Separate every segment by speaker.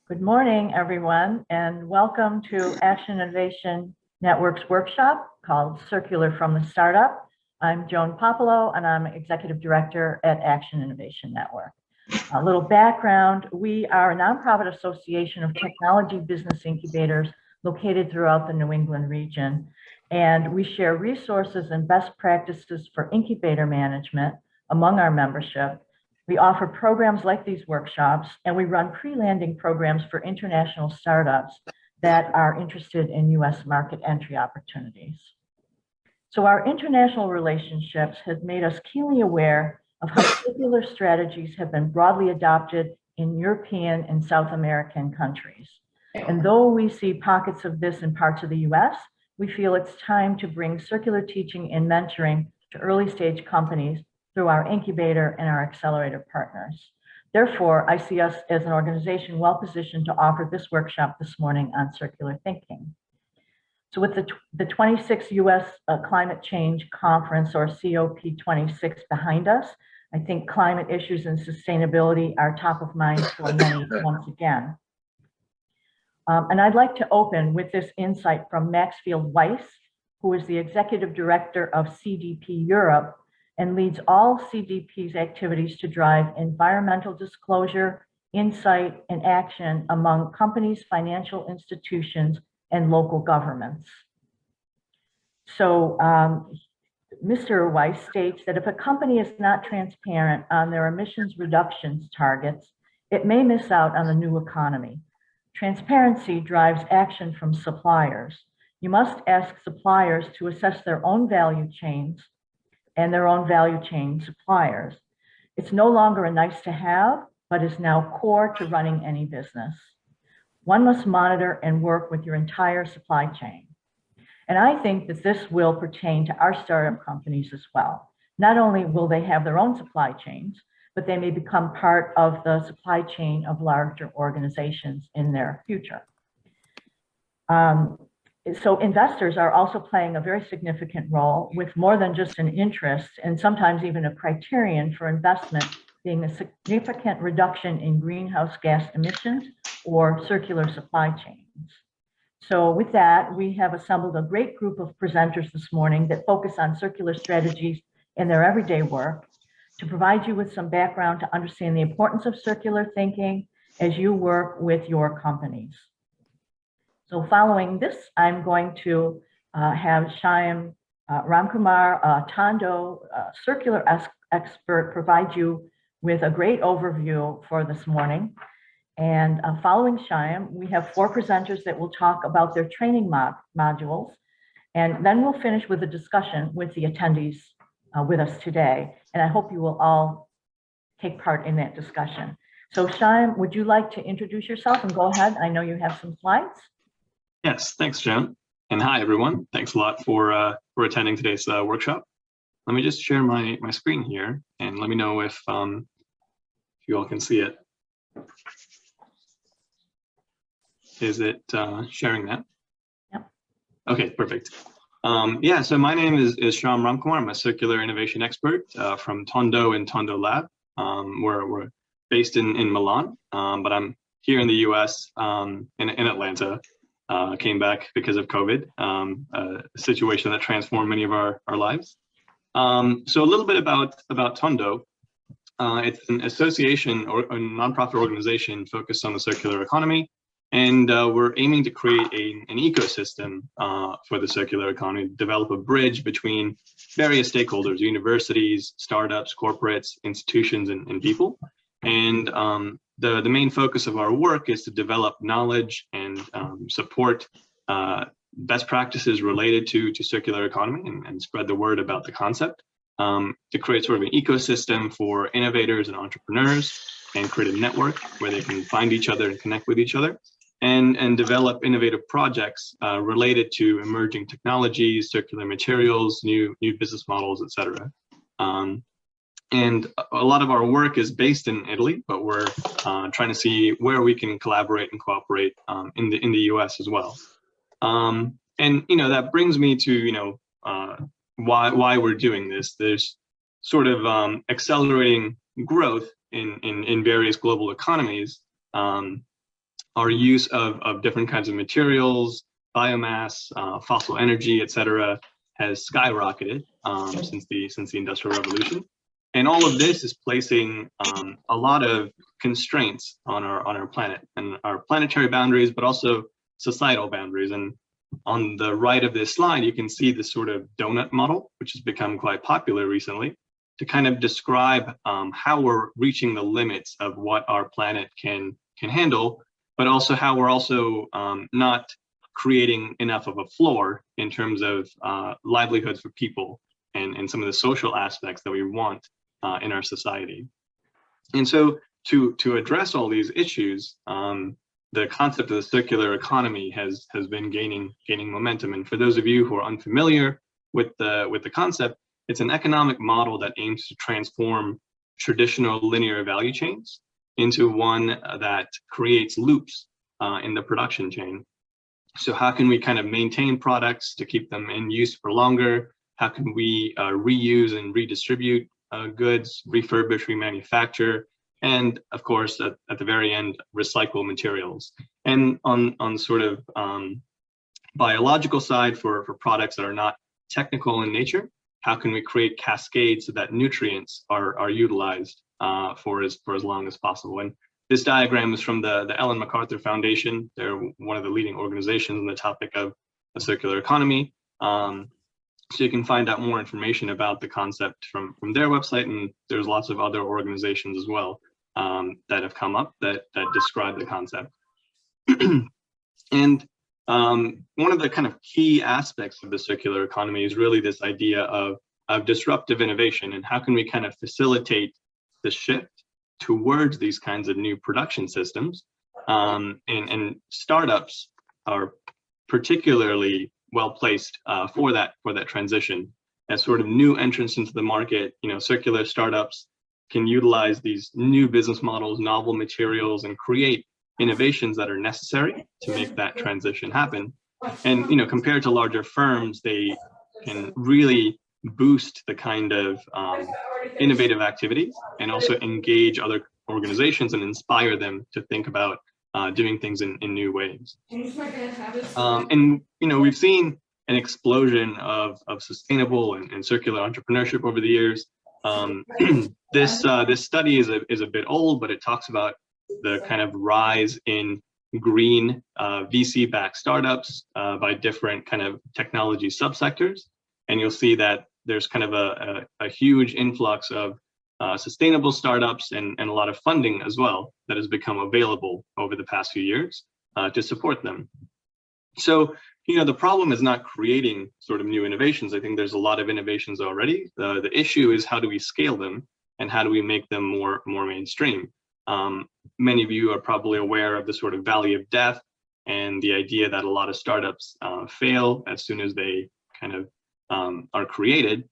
Speaker 1: Good morning, everyone, and welcome to Action Innovation Network's workshop called Circular from the Startup. I'm Joan Popolo, and I'm Executive Director at Action Innovation Network. A little background, we are a nonprofit association of technology business incubators located throughout the New England region, and we share resources and best practices for incubator management among our membership. We offer programs like these workshops, and we run pre-landing programs for international startups that are interested in U.S. market entry opportunities. So our international relationships have made us keenly aware of how circular strategies have been broadly adopted in European and South American countries. And though we see pockets of this in parts of the U.S., we feel it's time to bring circular teaching and mentoring to early stage companies through our incubator and our accelerator partners. Therefore, I see us as an organization well positioned to offer this workshop this morning on circular thinking. So with the 26th U.S. Climate Change Conference, or COP26, behind us, I think climate issues and sustainability are top of mind for many once again. And I'd like to open with this insight from Maxfield Weiss, who is the Executive Director of CDP Europe, and leads all CDP's activities to drive environmental disclosure, insight, and action among companies, financial institutions, and local governments. So Mr. Weiss states that if a company is not transparent on their emissions reductions targets, it may miss out on the new economy. Transparency drives action from suppliers. You must ask suppliers to assess their own value chains and their own value chain suppliers. It's no longer a nice to have, but is now core to running any business. One must monitor and work with your entire supply chain. And I think that this will pertain to our startup companies as well. Not only will they have their own supply chains, but they may become part of the supply chain of larger organizations in their future. So investors are also playing a very significant role, with more than just an interest and sometimes even a criterion for investment being a significant reduction in greenhouse gas emissions or circular supply chains. So with that, we have assembled a great group of presenters this morning that focus on circular strategies in their everyday work to provide you with some background to understand the importance of circular thinking as you work with your companies. So following this, I'm going to have Shyam Ramkumar, Tondo, circular expert, provide you with a great overview for this morning. And following Shyam, we have 4 presenters that will talk about their training modules. And then we'll finish with a discussion with the attendees with us today. And I hope you will all take part in that discussion. So Shyam, would you like to introduce yourself and go ahead? I know you have some slides.
Speaker 2: Yes, thanks, Joan. And hi, everyone. Thanks a lot for attending today's workshop. Let me just share my screen here and let me know if you all can see it. Is it sharing that?
Speaker 1: Yep.
Speaker 2: Okay, perfect. Yeah, so my name is Shyam Ramkumar. I'm a circular innovation expert from Tondo and Tondo Lab. We're based in Milan, but I'm here in the US, in Atlanta. Came back because of COVID, a situation that transformed many of our lives. So a little bit about Tondo. It's an association or a nonprofit organization focused on the circular economy, and we're aiming to create an ecosystem for the circular economy, develop a bridge between various stakeholders, universities, startups, corporates, institutions, and people. And the main focus of our work is to develop knowledge and support best practices related to circular economy and spread the word about the concept, to create sort of an ecosystem for innovators and entrepreneurs and create a network where they can find each other and connect with each other, and develop innovative projects related to emerging technologies, circular materials, new business models, et cetera. And a lot of our work is based in Italy, but we're trying to see where we can collaborate and cooperate in the US as well. And that brings me to why we're doing this. There's sort of accelerating growth in various global economies, our use of different kinds of materials, biomass, fossil energy, et cetera, has skyrocketed since the Industrial Revolution. And all of this is placing a lot of constraints on our planet and our planetary boundaries, but also societal boundaries. And on the right of this slide, you can see this sort of donut model, which has become quite popular recently, to kind of describe how we're reaching the limits of what our planet can handle, but also how we're also not creating enough of a floor in terms of livelihoods for people and some of the social aspects that we want in our society. And so to address all these issues, the concept of the circular economy has been gaining momentum. And for those of you who are unfamiliar with the concept, it's an economic model that aims to transform traditional linear value chains into one that creates loops in the production chain. So how can we kind of maintain products to keep them in use for longer? How can we reuse and redistribute goods, refurbish, remanufacture, and of course, at the very end, recycle materials? And on sort of biological side for products that are not technical in nature, how can we create cascades so that nutrients are utilized for as long as possible? And this diagram is from the Ellen MacArthur Foundation. They're one of the leading organizations on the topic of the circular economy. So you can find out more information about the concept from their website, and there's lots of other organizations as well that have come up that describe the concept. And one of the kind of key aspects of the circular economy is really this idea of disruptive innovation, and how can we kind of facilitate the shift towards these kinds of new production systems. And startups are particularly well placed for that transition. As sort of new entrants into the market, circular startups can utilize these new business models, novel materials, and create innovations that are necessary to make that transition happen. And compared to larger firms, they can really boost the kind of innovative activities and also engage other organizations and inspire them to think about doing things in new ways. And we've seen an explosion of sustainable and circular entrepreneurship over the years. This study is a bit old, but it talks about the kind of rise in green VC-backed startups by different kind of technology subsectors. And you'll see that there's kind of a huge influx of sustainable startups and a lot of funding as well that has become available over the past few years to support them. So, the problem is not creating sort of new innovations. I think there's a lot of innovations already. The issue is how do we scale them and how do we make them more mainstream? Many of you are probably aware of the sort of valley of death and the idea that a lot of startups fail as soon as they kind of are created.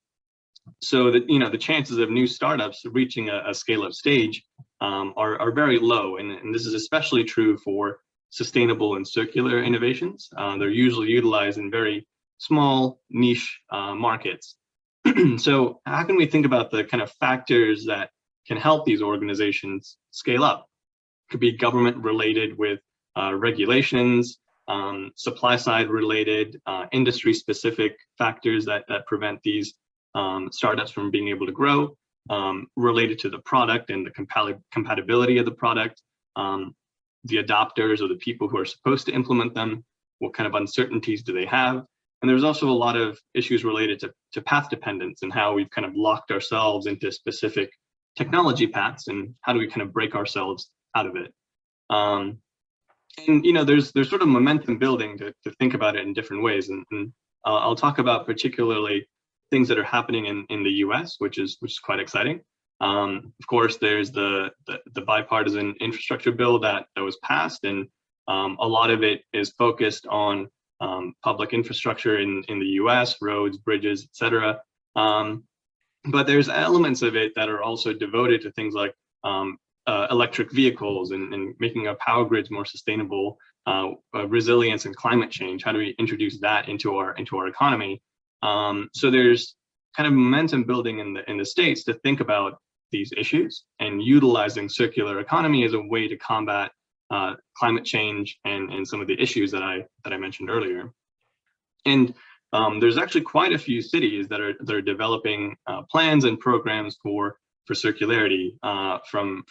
Speaker 2: So that the chances of new startups reaching a scale-up stage are very low, and this is especially true for sustainable and circular innovations. They're usually utilized in very small niche markets. So how can we think about the kind of factors that can help these organizations scale up? It could be government related with regulations, supply side related, industry specific factors that prevent these startups from being able to grow, related to the product and the compatibility of the product, the adopters or the people who are supposed to implement them, what kind of uncertainties do they have? And there's also a lot of issues related to path dependence and how we've kind of locked ourselves into specific technology paths and how do we kind of break ourselves out of it. And there's sort of momentum building to think about it in different ways. And I'll talk about particularly things that are happening in the US, which is quite exciting. Of course, there's the bipartisan infrastructure bill that was passed, and a lot of it is focused on public infrastructure in the US, roads, bridges, etc. But there's elements of it that are also devoted to things like electric vehicles and making our power grids more sustainable, resilience and climate change. How do we introduce that into our economy? So there's kind of momentum building in the States to think about these issues and utilizing circular economy as a way to combat climate change and some of the issues that I mentioned earlier. And there's actually quite a few cities that are developing plans and programs for circularity. From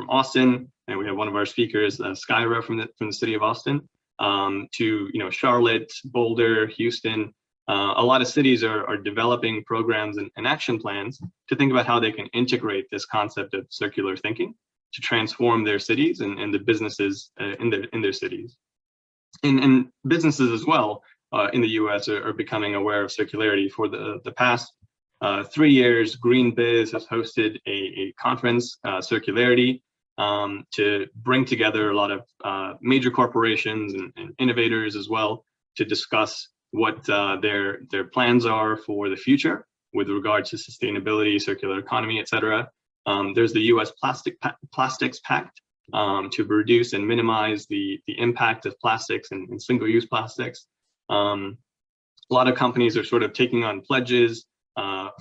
Speaker 2: Austin, and we have one of our speakers, Skyra from the city of Austin, to Charlotte, Boulder, Houston. A lot of cities are developing programs and action plans to think about how they can integrate this concept of circular thinking to transform their cities and the businesses in their cities. And businesses as well in the US are becoming aware of circularity. For the past 3 years, Green Biz has hosted a conference, Circularity, to bring together a lot of major corporations and innovators as well to discuss what their plans are for the future with regards to sustainability, circular economy, etc. There's the US Plastics Pact to reduce and minimize the impact of plastics and single-use plastics. A lot of companies are sort of taking on pledges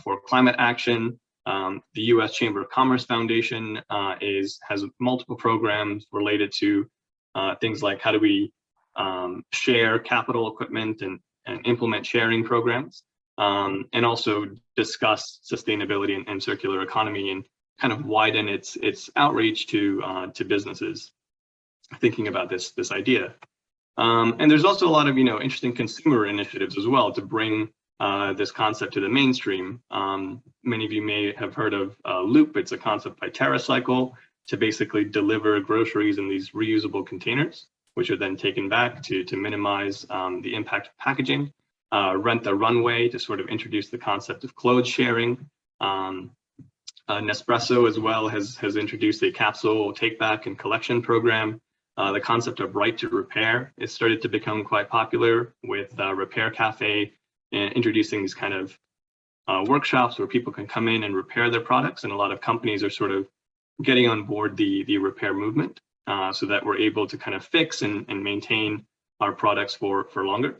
Speaker 2: for climate action. The US Chamber of Commerce Foundation has multiple programs related to things like how do we share capital equipment and implement sharing programs, and also discuss sustainability and circular economy and kind of widen its outreach to businesses thinking about this idea. And there's also a lot of interesting consumer initiatives as well to bring this concept to the mainstream. Many of you may have heard of Loop. It's a concept by TerraCycle to basically deliver groceries in these reusable containers, which are then taken back to minimize the impact of packaging. Rent the Runway to sort of introduce the concept of clothes sharing. Nespresso as well has introduced a capsule take back and collection program. The concept of right to repair has started to become quite popular with Repair Cafe, introducing these kind of workshops where people can come in and repair their products. And a lot of companies are sort of getting on board the repair movement so that we're able to kind of fix and maintain our products for longer.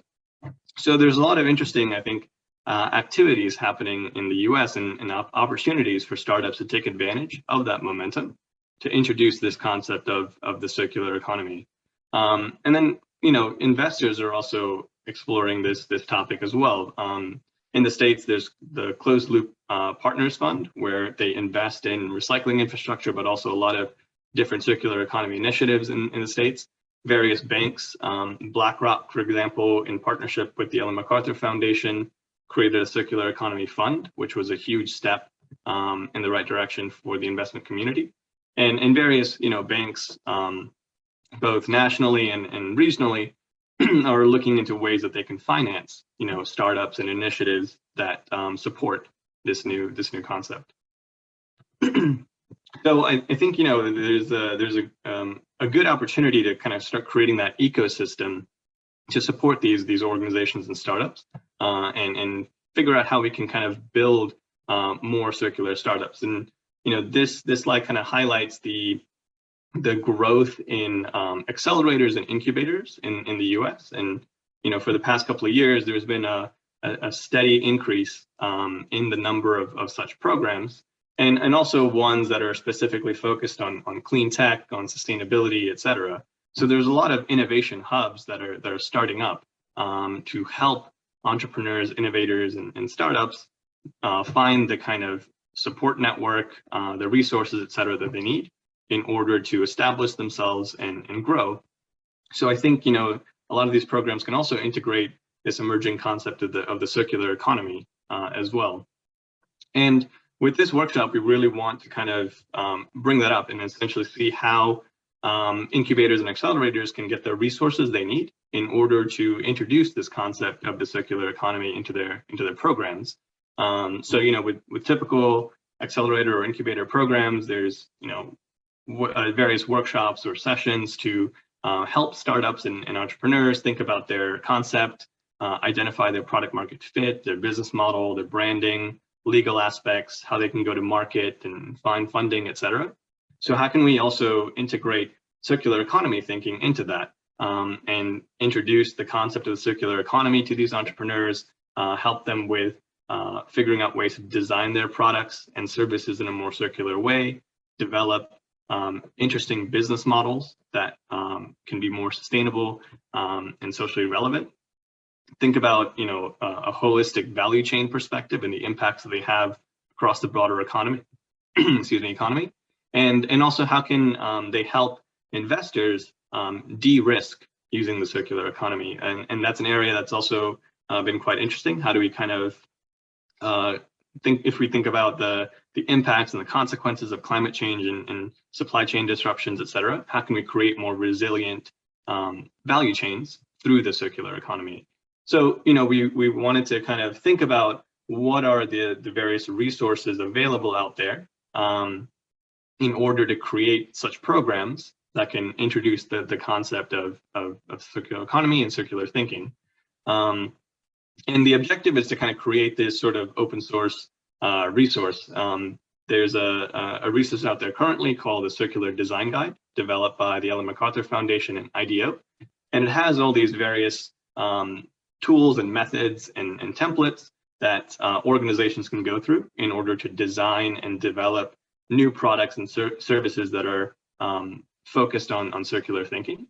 Speaker 2: So there's a lot of interesting, I think, activities happening in the US and opportunities for startups to take advantage of that momentum to introduce this concept of the circular economy. And then, investors are also exploring this topic as well. In the States, there's the Closed Loop Partners Fund, where they invest in recycling infrastructure, but also a lot of different circular economy initiatives in the States. Various banks, BlackRock, for example, in partnership with the Ellen MacArthur Foundation, created a circular economy fund, which was a huge step in the right direction for the investment community. And various, banks, both nationally and regionally, are looking into ways that they can finance, startups and initiatives that support this new concept. So I think there's a good opportunity to kind of start creating that ecosystem to support these organizations and startups, and figure out how we can kind of build more circular startups. And this slide kind of highlights the growth in accelerators and incubators in the US. And for the past couple of years, there's been a steady increase in the number of such programs, and also ones that are specifically focused on clean tech, on sustainability, et cetera. So there's a lot of innovation hubs that are starting up to help entrepreneurs, innovators, and startups find the kind of support network, the resources, et cetera, that they need in order to establish themselves and grow. So I think, a lot of these programs can also integrate this emerging concept of the circular economy as well. And with this workshop, we really want to kind of bring that up and essentially see how incubators and accelerators can get the resources they need in order to introduce this concept of the circular economy into their programs. So, with typical accelerator or incubator programs, there's, various workshops or sessions to help startups and entrepreneurs think about their concept, identify their product market fit, their business model, their branding, legal aspects, how they can go to market and find funding, et cetera. So how can we also integrate circular economy thinking into that and introduce the concept of the circular economy to these entrepreneurs, help them with figuring out ways to design their products and services in a more circular way, develop interesting business models that can be more sustainable and socially relevant. Think about, a holistic value chain perspective and the impacts that they have across the broader economy, economy. And also how can they help investors de-risk using the circular economy. And that's an area that's also been quite interesting. How do we kind of think about the impacts and the consequences of climate change and supply chain disruptions, et cetera, how can we create more resilient value chains through the circular economy? So, we wanted to kind of think about what are the various resources available out there in order to create such programs that can introduce the concept of circular economy and circular thinking. And the objective is to kind of create this sort of open source resource. There's a resource out there currently called the Circular Design Guide, developed by the Ellen MacArthur Foundation and IDEO. And it has all these various tools and methods and templates that organizations can go through in order to design and develop new products and services that are focused on circular thinking.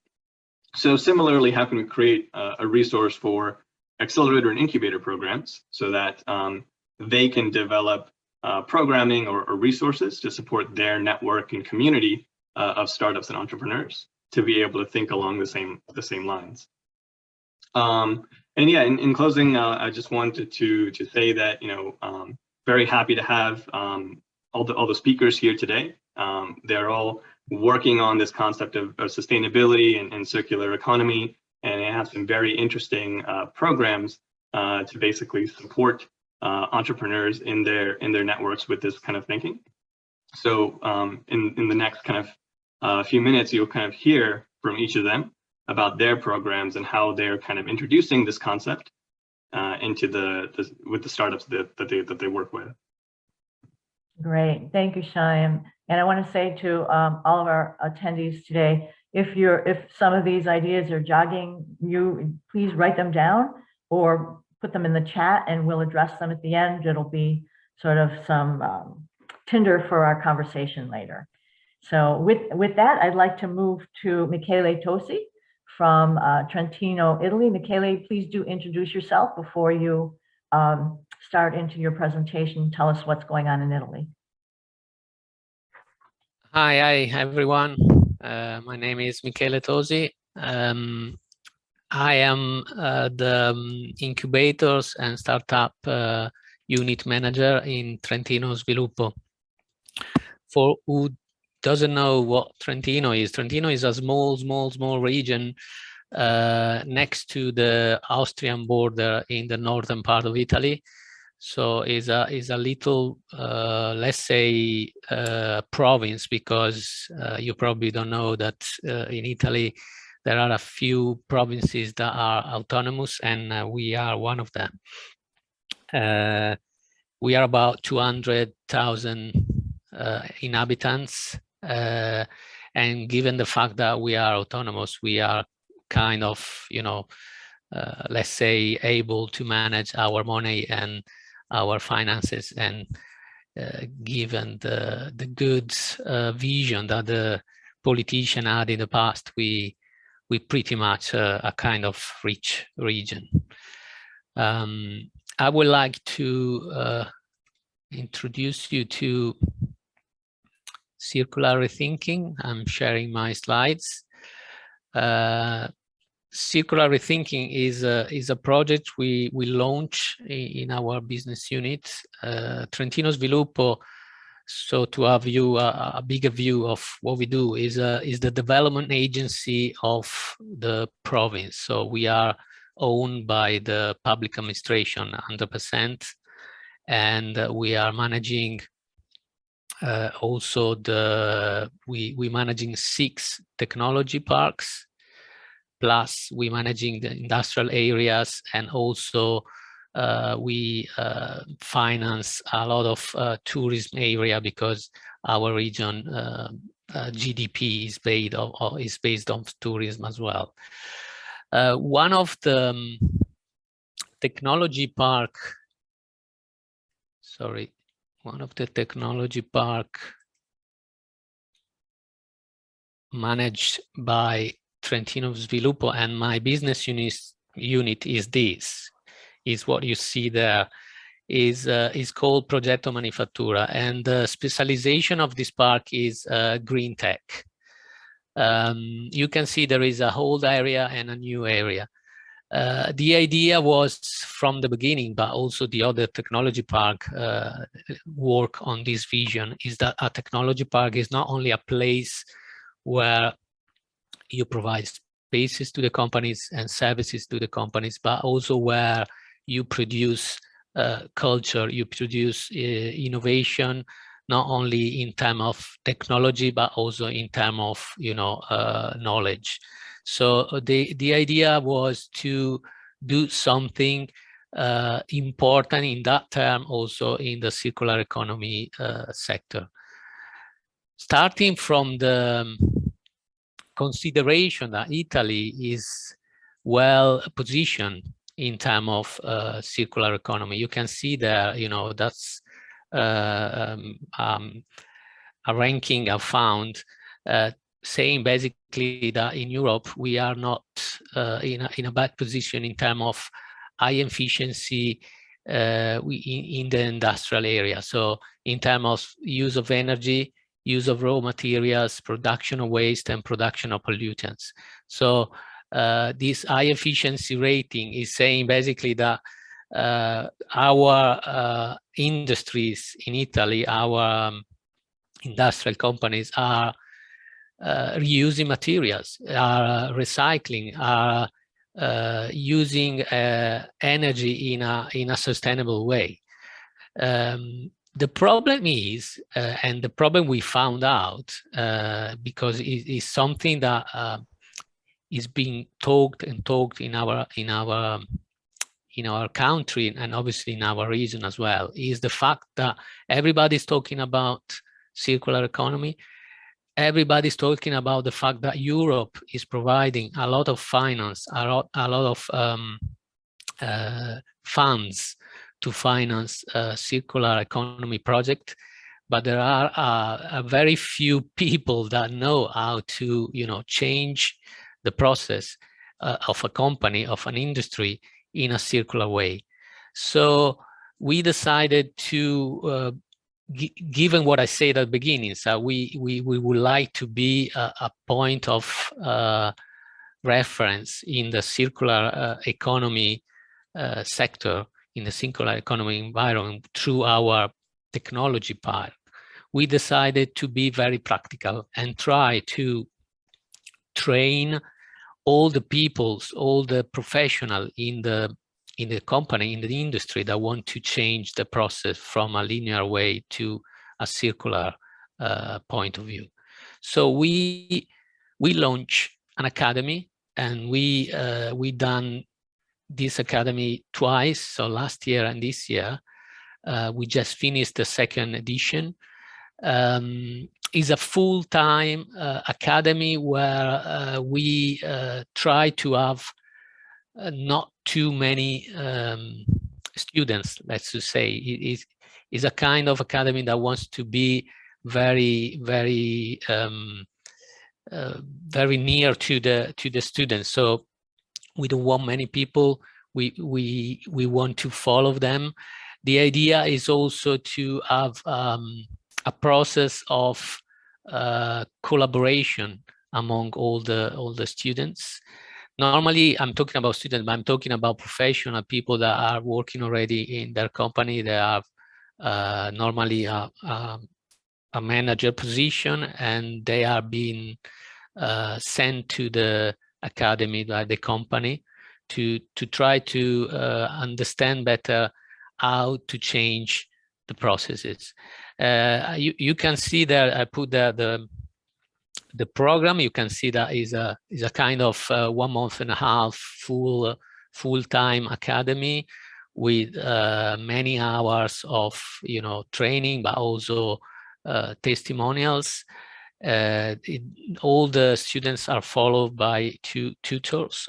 Speaker 2: So similarly, how can we create a resource for accelerator and incubator programs so that they can develop programming or resources to support their network and community of startups and entrepreneurs to be able to think along the same lines. And yeah, in closing, I just wanted to say that, very happy to have all the speakers here today. They're all working on this concept of sustainability and circular economy, and they have some very interesting programs to basically support entrepreneurs in their networks with this kind of thinking. So in the next kind of few minutes, you'll kind of hear from each of them about their programs and how they're kind of introducing this concept into with the startups that they work with.
Speaker 1: Great, thank you, Shyam. And I want to say to all of our attendees today, if some of these ideas are jogging you, please write them down or put them in the chat, and we'll address them at the end. It'll be sort of some tinder for our conversation later. So with that, I'd like to move to Michele Tosi from Trentino, Italy. Michele, please do introduce yourself before you start into your presentation. Tell us what's going on in Italy.
Speaker 3: Hi everyone. My name is Michele Tosi. I am the incubators and startup unit manager in Trentino Sviluppo. For who doesn't know what Trentino is a small region next to the Austrian border in the northern part of Italy. So is a little, let's say, province, because you probably don't know that in Italy there are a few provinces that are autonomous, and we are one of them. We are about 200,000 inhabitants, and given the fact that we are autonomous, we are kind of, let's say, able to manage our money and our finances, and given the good vision that the politician had in the past, we pretty much a kind of rich region. I would like to introduce you to circular rethinking. I'm sharing my slides. Circular rethinking is a project we launch in our business unit, Trentino Sviluppo. So to have you a bigger view of what we do is the development agency of the province. So we are owned by the public administration 100%, and we are managing also we managing 6 technology parks, plus we managing the industrial areas, and also we finance a lot of tourism area, because our region GDP is based on tourism as well. One of the technology park, one of the technology park managed by Trentino Sviluppo, and my business unit is what you see there, is called Progetto Manifattura, and the specialization of this park is green tech. You can see there is a old area and a new area. The idea was from the beginning, but also the other technology park work on this vision, is that a technology park is not only a place where you provide spaces to the companies and services to the companies, but also where you produce culture, you produce innovation, not only in terms of technology, but also in terms of, knowledge. So the idea was to do something important in that term, also in the circular economy sector. Starting from the consideration that Italy is well positioned in terms of circular economy. You can see there, that's a ranking I found saying basically that in Europe we are not in a bad position in terms of high efficiency in the industrial area. So in terms of use of energy, use of raw materials, production of waste, and production of pollutants. So this high efficiency rating is saying basically that our industries in Italy, our industrial companies are reusing materials, are recycling, are using energy in a sustainable way. The problem is, and the problem we found out, because it is something that is being talked in our country and obviously in our region as well, is the fact that everybody's talking about circular economy. Everybody's talking about the fact that Europe is providing a lot of finance, a lot of funds to finance circular economy project, but there are very few people that know how to, change the process of a company, of an industry in a circular way. So we decided to, given what I said at the beginning, so we would like to be a point of reference in the circular economy sector, in the circular economy environment through our technology part. We decided to be very practical and try to train all the peoples, all the professionals in the company, in the industry that want to change the process from a linear way to a circular point of view. So we launched an academy, and we done this academy twice, so last year and this year. We just finished the second edition. Is a full-time academy where we try to have not too many students, let's just say. It is a kind of academy that wants to be very, very, very near to the students. So we don't want many people. We want to follow them. The idea is also to have a process of collaboration among all the students. Normally, I'm talking about students, but I'm talking about professional people that are working already in their company. They have normally a manager position, and they are being sent to the academy by the company to try to understand better how to change the processes. You can see that I put the program. You can see that is a kind of 1.5 months full-time academy with many hours of training, but also testimonials. All the students are followed by two tutors,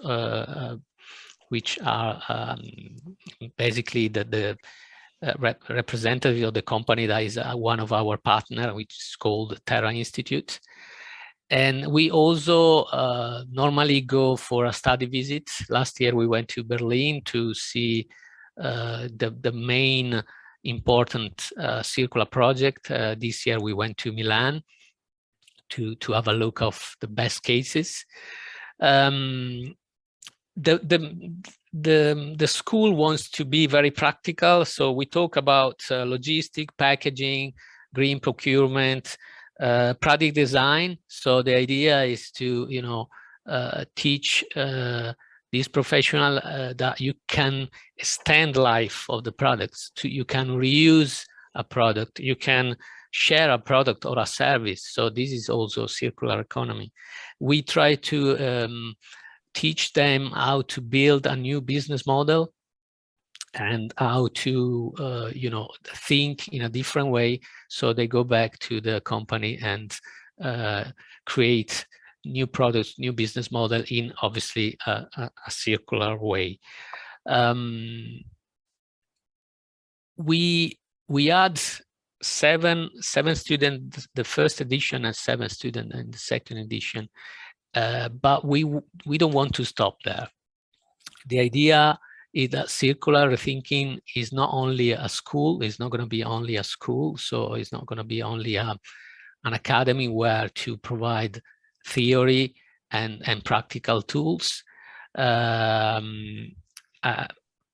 Speaker 3: which are basically the representative of the company that is one of our partners, which is called Terra Institute. And we also normally go for a study visit. Last year we went to Berlin to see the main important circular project. This year we went to Milan to have a look of the best cases. The school wants to be very practical, so we talk about logistic, packaging, green procurement, product design. So the idea is to, you know, teach these professionals that you can extend life of the products. You can reuse a product, you can share a product or a service. So this is also circular economy. We try to teach them how to build a new business model and how to you know, think in a different way, so they go back to the company and create new products, new business model in obviously a circular way. We had seven students the first edition and 7 students in the second edition, but we don't want to stop there. The idea is that circular thinking is not only a school, it's not going to be only a school, so it's not going to be only an academy where to provide theory and practical tools.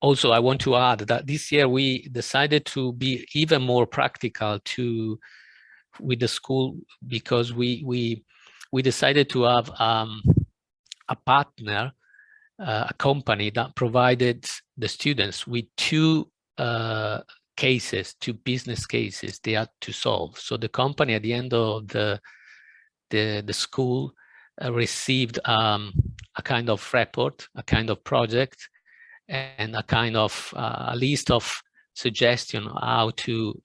Speaker 3: Also, I want to add that this year we decided to be even more practical with the school, because we decided to have a partner, a company that provided the students with 2 cases, 2 business cases they had to solve. So the company at the end of the school received a kind of report, a kind of project, and a kind of a list of suggestions how to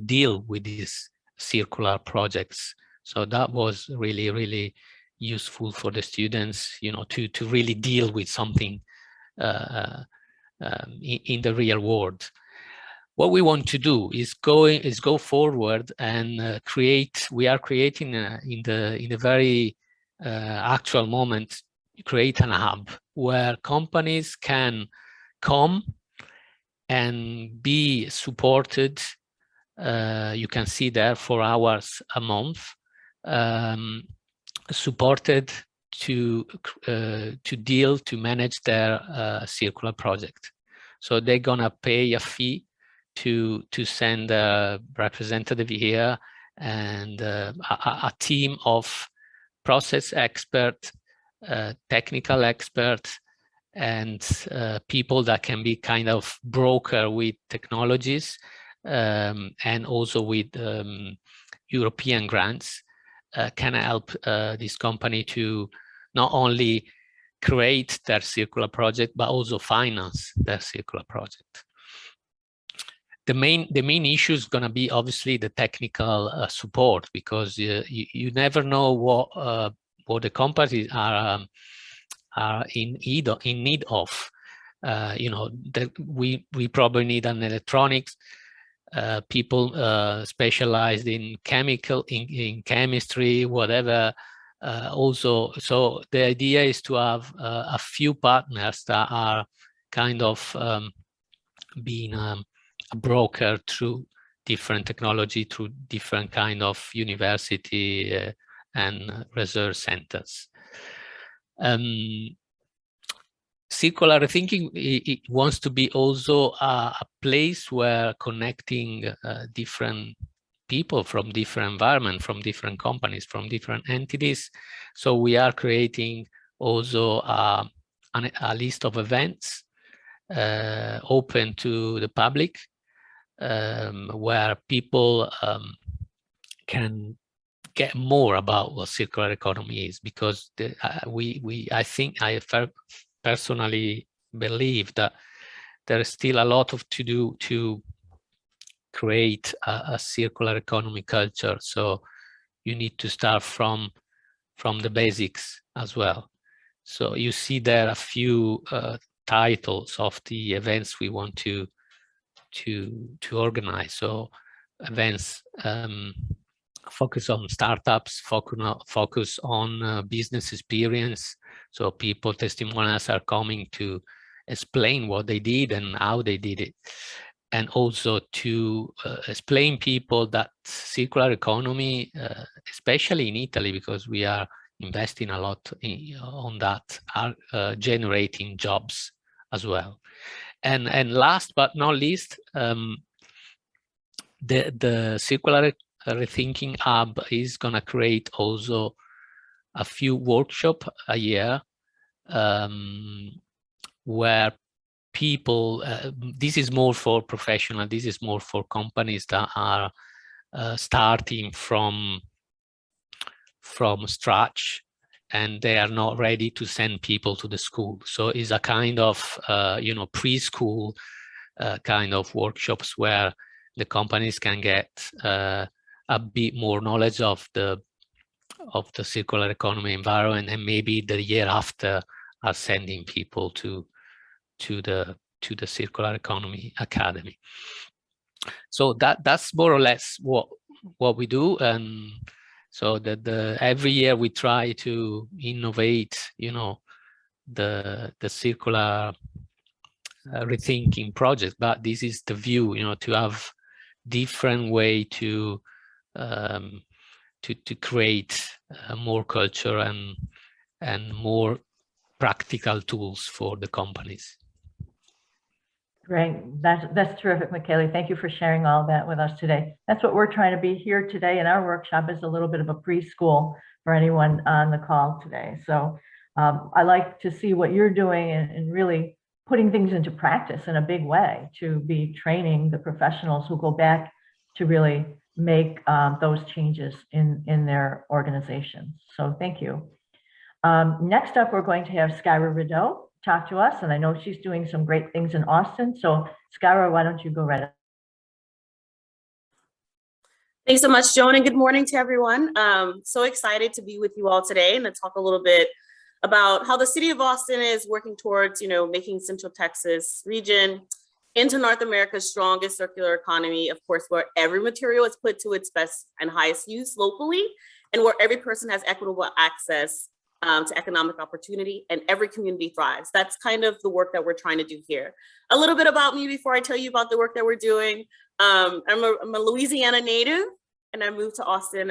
Speaker 3: deal with these circular projects. So that was really, really useful for the students, you know, to really deal with something in the real world. What we want to do is go forward and create. We are creating in the very actual moment, create an hub where companies can come and be supported. You can see there 4 hours a month, supported to manage their circular project. So they're gonna pay a fee to send a representative here, and a team of process experts, technical experts, and people that can be kind of broker with technologies, and also with European grants, can help this company to not only create their circular project, but also finance their circular project. The main issue is going to be obviously the technical support, because you never know what the companies are in need of. You know, that we probably need an electronics, people specialized in chemistry, whatever. Also, so the idea is to have a few partners that are kind of being a broker through different technology, through different kind of university and research centers. Circular thinking, it wants to be also a place where connecting different people from different environments, from different companies, from different entities. So we are creating also a list of events open to the public, where people can get more about what circular economy is, because I personally believe that there is still a lot to do to create a circular economy culture. So you need to start from the basics as well. So you see there a few titles of the events we want to organize. So events focus on startups, focus on business experience. So people, testimonials are coming to explain what they did and how they did it. And also to explain people that circular economy, especially in Italy, because we are investing a lot on that, are generating jobs as well. And last but not least, the Circular Rethinking Hub is going to create also a few workshops a year where people, this is more for professional, this is more for companies that are starting from scratch and they are not ready to send people to the school. So it's a kind of, preschool kind of workshops where the companies can get a bit more knowledge of the circular economy environment, and maybe the year after are sending people to the Circular Economy Academy. So that's more or less what we do. And so that every year we try to innovate, the circular rethinking project. But this is the view, to have different way to create more culture and more practical tools for the companies.
Speaker 1: Great. That's terrific, Michele. Thank you for sharing all that with us today. That's what we're trying to be here today in our workshop, is a little bit of a preschool for anyone on the call today. So I like to see what you're doing and really putting things into practice in a big way, to be training the professionals who go back to really make those changes in their organizations. So thank you. Next up, we're going to have Skyra Rideau talk to us, and I know she's doing some great things in Austin. So Skyra, why don't you go right ahead?
Speaker 4: Thanks so much, Joan, and good morning to everyone. So excited to be with you all today and to talk a little bit about how the city of Austin is working towards, making Central Texas region into North America's strongest circular economy, of course, where every material is put to its best and highest use locally, and where every person has equitable access to economic opportunity, and every community thrives. That's kind of the work that we're trying to do here. A little bit about me before I tell you about the work that we're doing. I'm a Louisiana native, and I moved to Austin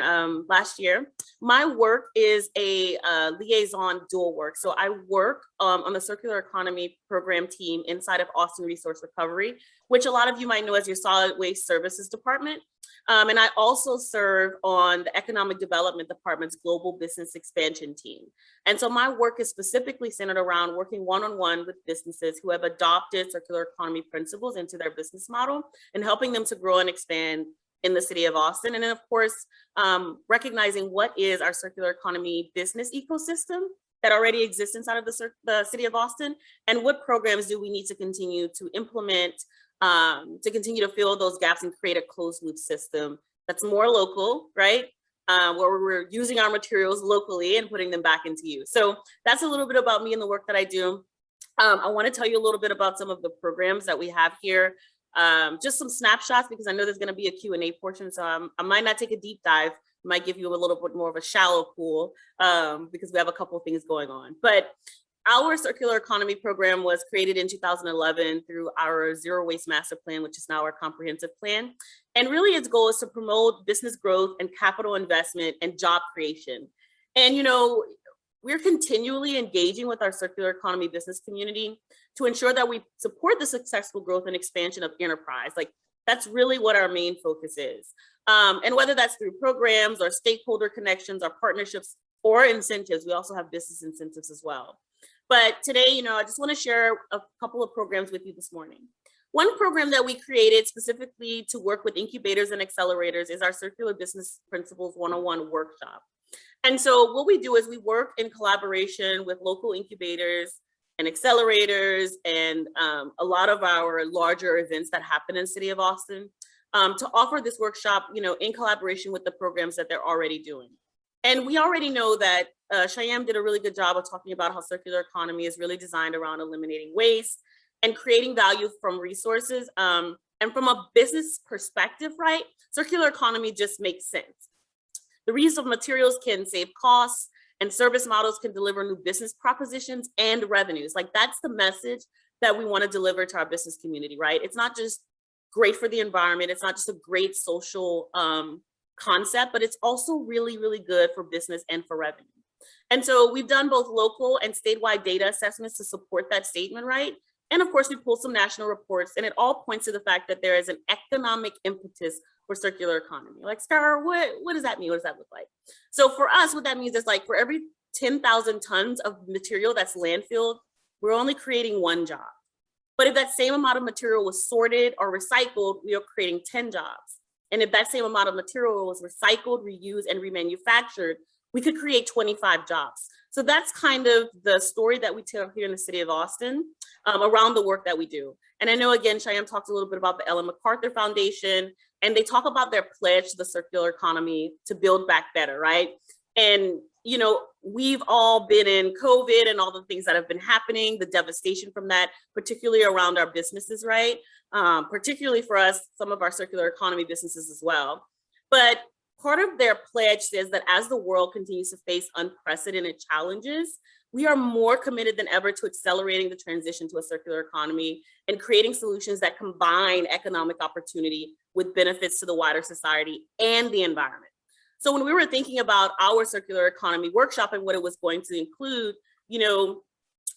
Speaker 4: last year. My work is a liaison dual work. So I work on the circular economy program team inside of Austin Resource Recovery, which a lot of you might know as your solid waste services department. And I also serve on the Economic Development Department's Global Business Expansion team. And so my work is specifically centered around working one-on-one with businesses who have adopted circular economy principles into their business model and helping them to grow and expand in the city of Austin. And then of course, recognizing what is our circular economy business ecosystem that already exists inside of the city of Austin, and what programs do we need to continue to implement to continue to fill those gaps and create a closed loop system that's more local, right? Where we're using our materials locally and putting them back into use. So that's a little bit about me and the work that I do. I want to tell you a little bit about some of the programs that we have here. Just some snapshots, because I know there's going to be a Q&A portion. So I might not take a deep dive, might give you a little bit more of a shallow pool because we have a couple of things going on. But our circular economy program was created in 2011 through our Zero Waste Master Plan, which is now our comprehensive plan. And really its goal is to promote business growth and capital investment and job creation. And, we're continually engaging with our circular economy business community to ensure that we support the successful growth and expansion of enterprise. Like, that's really what our main focus is. And whether that's through programs or stakeholder connections or partnerships or incentives, we also have business incentives as well. But today, I just want to share a couple of programs with you this morning. One program that we created specifically to work with incubators and accelerators is our Circular Business Principles 101 workshop. And so what we do is we work in collaboration with local incubators and accelerators and a lot of our larger events that happen in the city of Austin to offer this workshop, in collaboration with the programs that they're already doing. And we already know that Shyam did a really good job of talking about how circular economy is really designed around eliminating waste and creating value from resources. And from a business perspective, right, circular economy just makes sense. The reuse of materials can save costs, and service models can deliver new business propositions and revenues. Like, that's the message that we want to deliver to our business community, right? It's not just great for the environment. It's not just a great social concept, but it's also really, really good for business and for revenue. And so we've done both local and statewide data assessments to support that statement, right? And of course, we pulled some national reports, and it all points to the fact that there is an economic impetus for circular economy. Like, Scar, what does that mean? What does that look like? So for us, what that means is, like, for every 10,000 tons of material that's landfilled, we're only creating 1 job. But if that same amount of material was sorted or recycled, we are creating 10 jobs. And if that same amount of material was recycled, reused, and remanufactured, we could create 25 jobs. So that's kind of the story that we tell here in the city of Austin around the work that we do. And I know, again, Shyam talked a little bit about the Ellen MacArthur Foundation, and they talk about their pledge to the circular economy to build back better, right? And, you know, we've all been in COVID and all the things that have been happening, the devastation from that, particularly around our businesses, right? Particularly for us, some of our circular economy businesses as well. But part of their pledge says that as the world continues to face unprecedented challenges, we are more committed than ever to accelerating the transition to a circular economy and creating solutions that combine economic opportunity with benefits to the wider society and the environment. So when we were thinking about our circular economy workshop and what it was going to include, you know,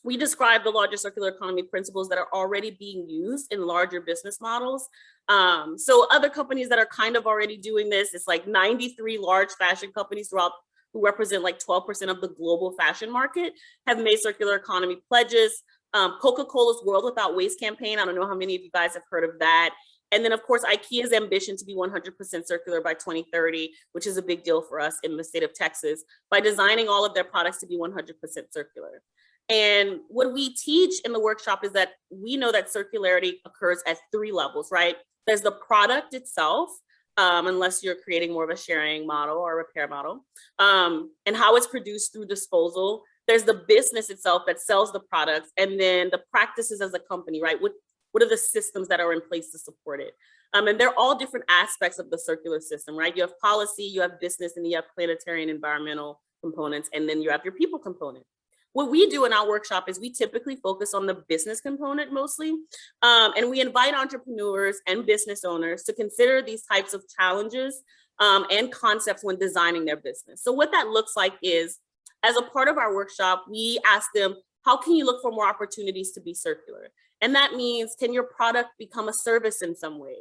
Speaker 4: we described the larger circular economy principles that are already being used in larger business models. So other companies that are kind of already doing this, it's like 93 large fashion companies throughout who represent like 12% of the global fashion market have made circular economy pledges. Coca-Cola's World Without Waste campaign, I don't know how many of you guys have heard of that. And then of course, IKEA's ambition to be 100% circular by 2030, which is a big deal for us in the state of Texas, by designing all of their products to be 100% circular. And what we teach in the workshop is that we know that circularity occurs at 3 levels, right? There's the product itself, unless you're creating more of a sharing model or a repair model, and how it's produced through disposal. There's the business itself that sells the products, and then the practices as a company, right? What are the systems that are in place to support it? And they're all different aspects of the circular system, right? You have policy, you have business, and you have planetary and environmental components, and then you have your people component. What we do in our workshop is we typically focus on the business component mostly, and we invite entrepreneurs and business owners to consider these types of challenges and concepts when designing their business. So what that looks like is, as a part of our workshop, we ask them, how can you look for more opportunities to be circular? And that means, can your product become a service in some way?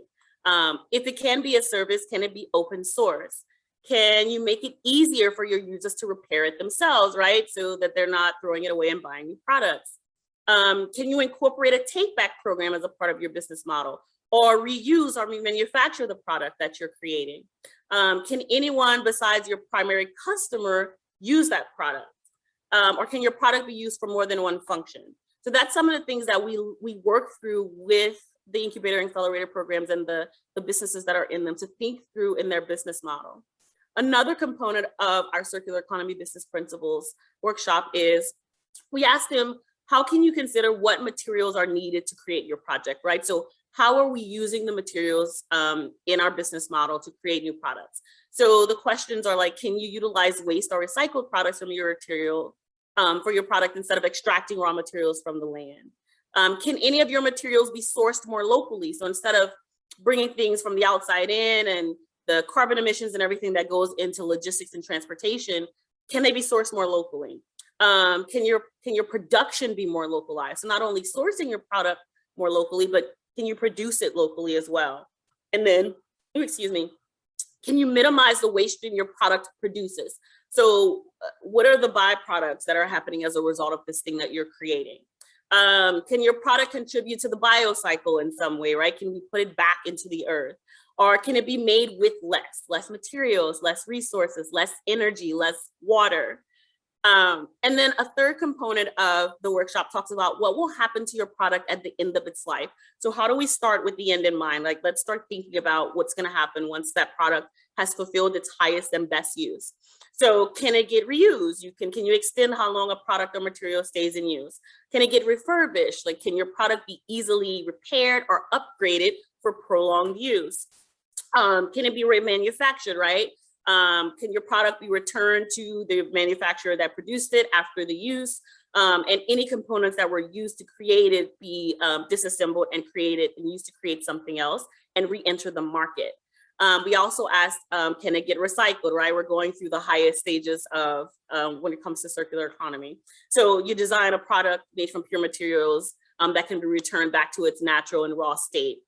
Speaker 4: If it can be a service, can it be open source? Can you make it easier for your users to repair it themselves, right? So that they're not throwing it away and buying new products. Can you incorporate a take-back program as a part of your business model, or reuse or remanufacture the product that you're creating? Can anyone besides your primary customer use that product? Or can your product be used for more than one function? So that's some of the things that we work through with the Incubator and Accelerator programs and the businesses that are in them to think through in their business model. Another component of our circular economy business principles workshop is we ask them, how can you consider what materials are needed to create your project, right? So how are we using the materials in our business model to create new products? So the questions are like, can you utilize waste or recycled products from your material for your product instead of extracting raw materials from the land? Can any of your materials be sourced more locally? So instead of bringing things from the outside in and the carbon emissions and everything that goes into logistics and transportation, can they be sourced more locally? Can your production be more localized? So not only sourcing your product more locally, but can you produce it locally as well? And then, excuse me, can you minimize the waste stream your product produces? So what are the byproducts that are happening as a result of this thing that you're creating? Can your product contribute to the biocycle in some way, right? Can we put it back into the earth? Or can it be made with less materials, less resources, less energy, less water? And then a third component of the workshop talks about what will happen to your product at the end of its life. So how do we start with the end in mind? Like, let's start thinking about what's going to happen once that product has fulfilled its highest and best use. So can it get reused? Can you extend how long a product or material stays in use? Can it get refurbished? Like, can your product be easily repaired or upgraded for prolonged use? Can it be remanufactured, right? Can your product be returned to the manufacturer that produced it after the use? And any components that were used to create it be disassembled and created and used to create something else and re-enter the market. We also asked, can it get recycled, right? We're going through the highest stages of when it comes to circular economy. So you design a product made from pure materials that can be returned back to its natural and raw state.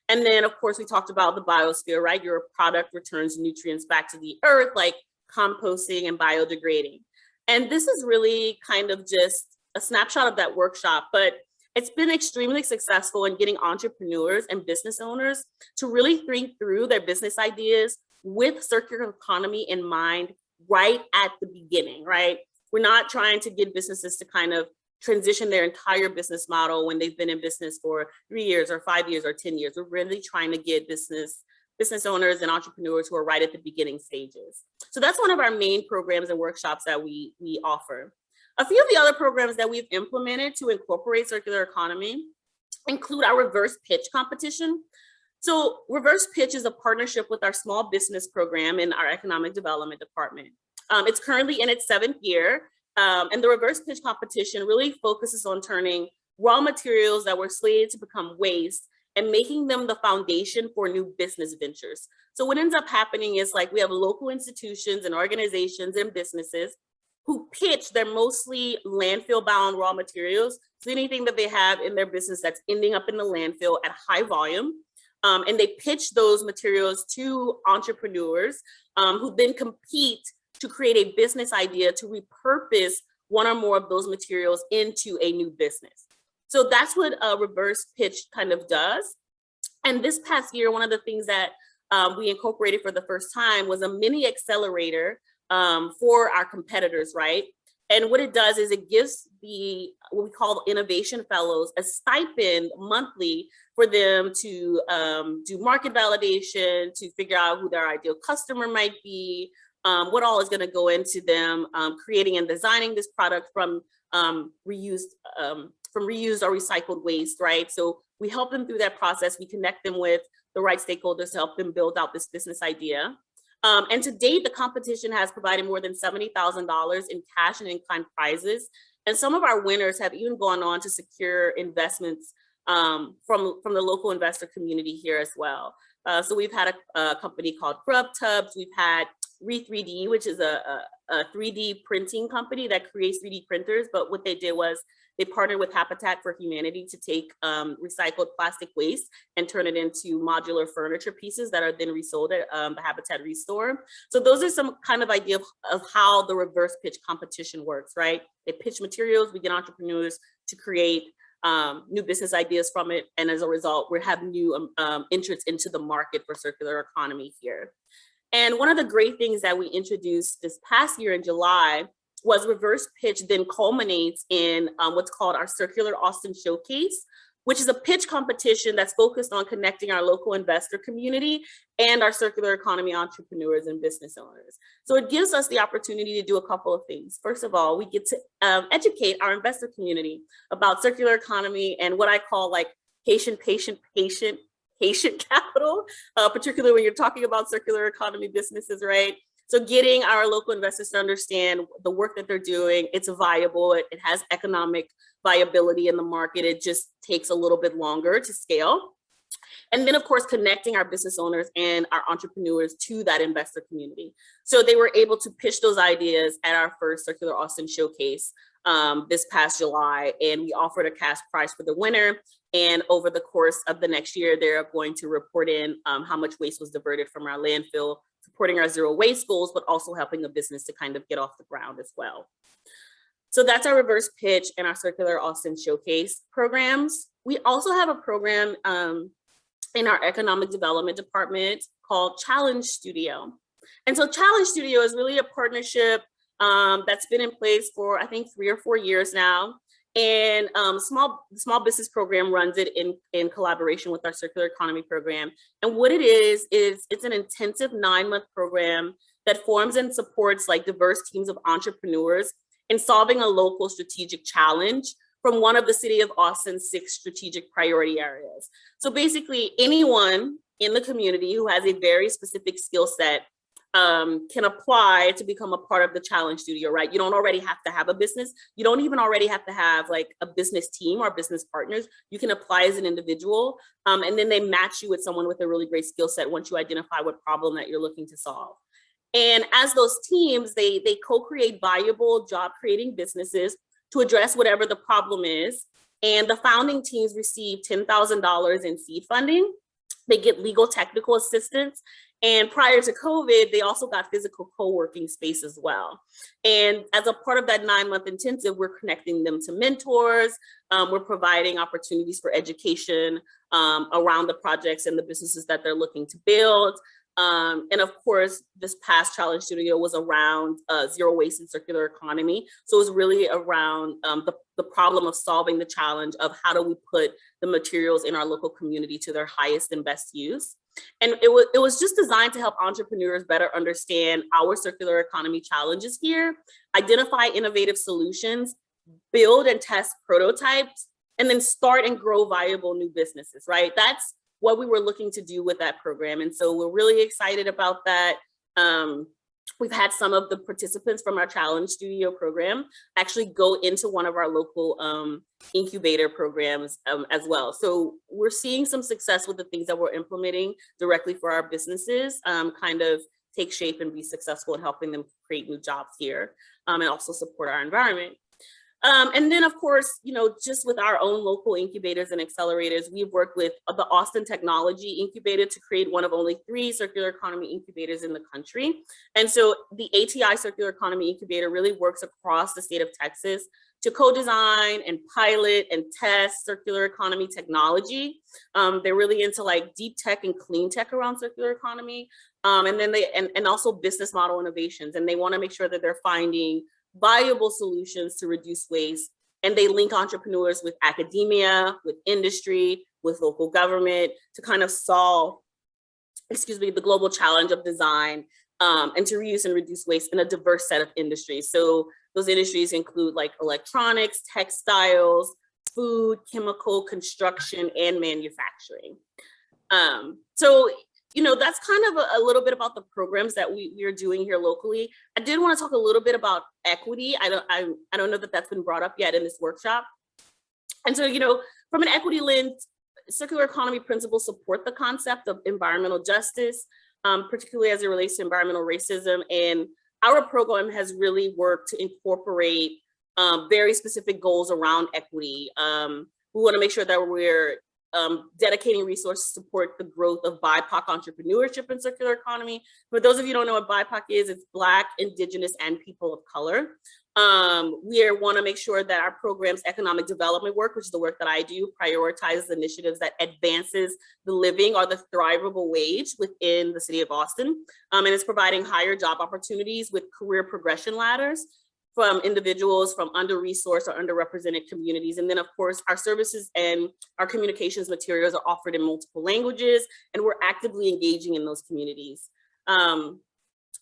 Speaker 4: And then, of course, we talked about the biosphere, right? Your product returns nutrients back to the earth, like composting and biodegrading. And this is really kind of just a snapshot of that workshop, but it's been extremely successful in getting entrepreneurs and business owners to really think through their business ideas with circular economy in mind right at the beginning, right? We're not trying to get businesses to kind of transition their entire business model when they've been in business for 3 years or 5 years or 10 years. We're really trying to get business owners and entrepreneurs who are right at the beginning stages. So that's one of our main programs and workshops that we offer. A few of the other programs that we've implemented to incorporate circular economy include our reverse pitch competition. So reverse pitch is a partnership with our small business program in our economic development department. It's currently in its 7th year. And the reverse pitch competition really focuses on turning raw materials that were slated to become waste and making them the foundation for new business ventures. So what ends up happening is, like, we have local institutions and organizations and businesses who pitch their mostly landfill bound raw materials. So anything that they have in their business that's ending up in the landfill at high volume. And they pitch those materials to entrepreneurs who then compete to create a business idea to repurpose one or more of those materials into a new business. So that's what a reverse pitch kind of does. And this past year, one of the things that we incorporated for the first time was a mini accelerator for our competitors, right? And what it does is it gives what we call innovation fellows a stipend monthly for them to do market validation, to figure out who their ideal customer might be, what all is going to go into them creating and designing this product from reused or recycled waste, right? So we help them through that process. We connect them with the right stakeholders to help them build out this business idea. And to date, the competition has provided more than $70,000 in cash and in-kind prizes. And some of our winners have even gone on to secure investments from the local investor community here as well. So we've had a company called Grub Tubs. We've had Re3D, which is a 3D printing company that creates 3D printers. But what they did was they partnered with Habitat for Humanity to take recycled plastic waste and turn it into modular furniture pieces that are then resold at the Habitat Restore. So those are some kind of idea of how the reverse pitch competition works, right? They pitch materials, we get entrepreneurs to create new business ideas from it. And as a result, we have new entrants into the market for circular economy here. And one of the great things that we introduced this past year in July was reverse pitch then culminates in what's called our Circular Austin Showcase, which is a pitch competition that's focused on connecting our local investor community and our circular economy entrepreneurs and business owners. So it gives us the opportunity to do a couple of things. First of all, we get to educate our investor community about circular economy and what I call like patient capital, particularly when you're talking about circular economy businesses, right? So getting our local investors to understand the work that they're doing, it's viable, it has economic viability in the market, it just takes a little bit longer to scale. And then of course, connecting our business owners and our entrepreneurs to that investor community. So they were able to pitch those ideas at our first Circular Austin Showcase this past July, and we offered a cash prize for the winner. And over the course of the next year, they're going to report in how much waste was diverted from our landfill, supporting our zero waste goals, but also helping a business to kind of get off the ground as well. So that's our reverse pitch and our Circular Austin Showcase programs. We also have a program in our economic development department called Challenge Studio. And so Challenge Studio is really a partnership that's been in place for, I think, 3 or 4 years now. And small business program runs it in collaboration with our circular economy program. And what it is it's an intensive 9-month program that forms and supports like diverse teams of entrepreneurs in solving a local strategic challenge from one of the City of Austin's 6 strategic priority areas. So basically anyone in the community who has a very specific skill set can apply to become a part of the Challenge Studio, right? You don't already have to have a business. You don't even already have to have like a business team or business partners. You can apply as an individual, and then they match you with someone with a really great skill set once you identify what problem that you're looking to solve. And as those teams, they co-create viable job-creating businesses to address whatever the problem is. And the founding teams receive $10,000 in seed funding. They get legal technical assistance. And prior to COVID, they also got physical co-working space as well. And as a part of that 9-month intensive, we're connecting them to mentors. We're providing opportunities for education around the projects and the businesses that they're looking to build. And of course, this past Challenge Studio was around zero waste and circular economy. So it was really around the problem of solving the challenge of how do we put the materials in our local community to their highest and best use. And it was just designed to help entrepreneurs better understand our circular economy challenges here, identify innovative solutions, build and test prototypes, and then start and grow viable new businesses, right? That's what we were looking to do with that program. And so we're really excited about that. We've had some of the participants from our Challenge Studio program actually go into one of our local incubator programs as well. So we're seeing some success with the things that we're implementing directly for our businesses, kind of take shape and be successful in helping them create new jobs here, and also support our environment. And then, of course, you know, just with our own local incubators and accelerators, we've worked with the Austin Technology Incubator to create one of only 3 circular economy incubators in the country. And so the ATI Circular Economy Incubator really works across the state of Texas to co-design and pilot and test circular economy technology. They're really into like deep tech and clean tech around circular economy. And then and also business model innovations. And they want to make sure that they're finding viable solutions to reduce waste. And they link entrepreneurs with academia, with industry, with local government to kind of solve, the global challenge of design and to reuse and reduce waste in a diverse set of industries. So those industries include like electronics, textiles, food, chemical, construction, and manufacturing. So, you know, that's kind of a little bit about the programs that we are doing here locally. I did want to talk a little bit about equity. I don't know that that's been brought up yet in this workshop. And so, you know, from an equity lens, circular economy principles support the concept of environmental justice, particularly as it relates to environmental racism. And our program has really worked to incorporate very specific goals around equity. We want to make sure that we're dedicating resources to support the growth of BIPOC entrepreneurship in circular economy. For those of you who don't know what BIPOC is, it's Black, Indigenous, and people of color. We want to make sure that our program's economic development work, which is the work that I do, prioritizes initiatives that advances the living or the thrivable wage within the city of Austin. And it's providing higher job opportunities with career progression ladders from individuals from under-resourced or underrepresented communities. And then of course, our services and our communications materials are offered in multiple languages, and we're actively engaging in those communities.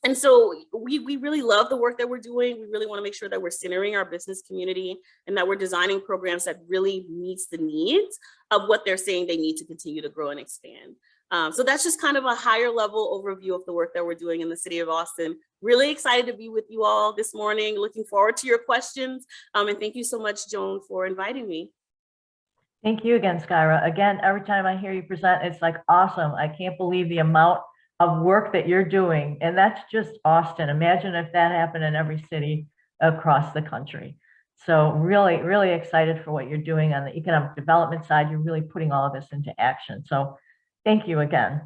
Speaker 4: And so we really love the work that we're doing. We really want to make sure that we're centering our business community and that we're designing programs that really meets the needs of what they're saying they need to continue to grow and expand. So that's just kind of a higher level overview of the work that we're doing in the city of Austin. Really excited to be with you all this morning. Looking forward to your questions. And thank you so much, Joan, for inviting me.
Speaker 1: Thank you again, Skyra. Again, every time I hear you present, it's like awesome. I can't believe the amount of work that you're doing. And that's just Austin. Imagine if that happened in every city across the country. So really, really excited for what you're doing on the economic development side. You're really putting all of this into action. So thank you again.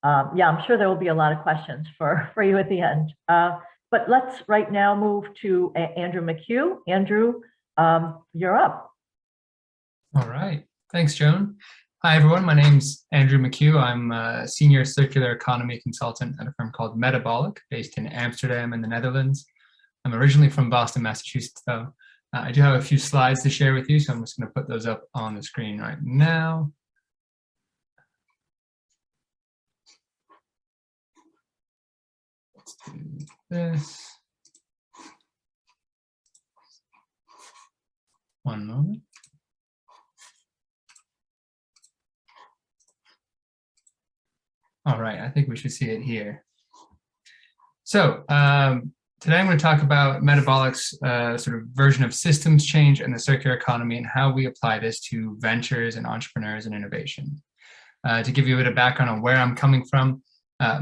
Speaker 1: Yeah, I'm sure there will be a lot of questions for you at the end. But let's right now move to Andrew McHugh. Andrew, you're up.
Speaker 5: All right. Thanks, Joan. Hi, everyone. My name's Andrew McHugh. I'm a senior circular economy consultant at a firm called Metabolic, based in Amsterdam in the Netherlands. I'm originally from Boston, Massachusetts, though. I do have a few slides to share with you, so I'm just going to put those up on the screen right now. Let's do this. One moment. All right, I think we should see it here. So today I'm going to talk about Metabolic's sort of version of systems change and the circular economy and how we apply this to ventures and entrepreneurs and innovation. To give you a bit of background on where I'm coming from,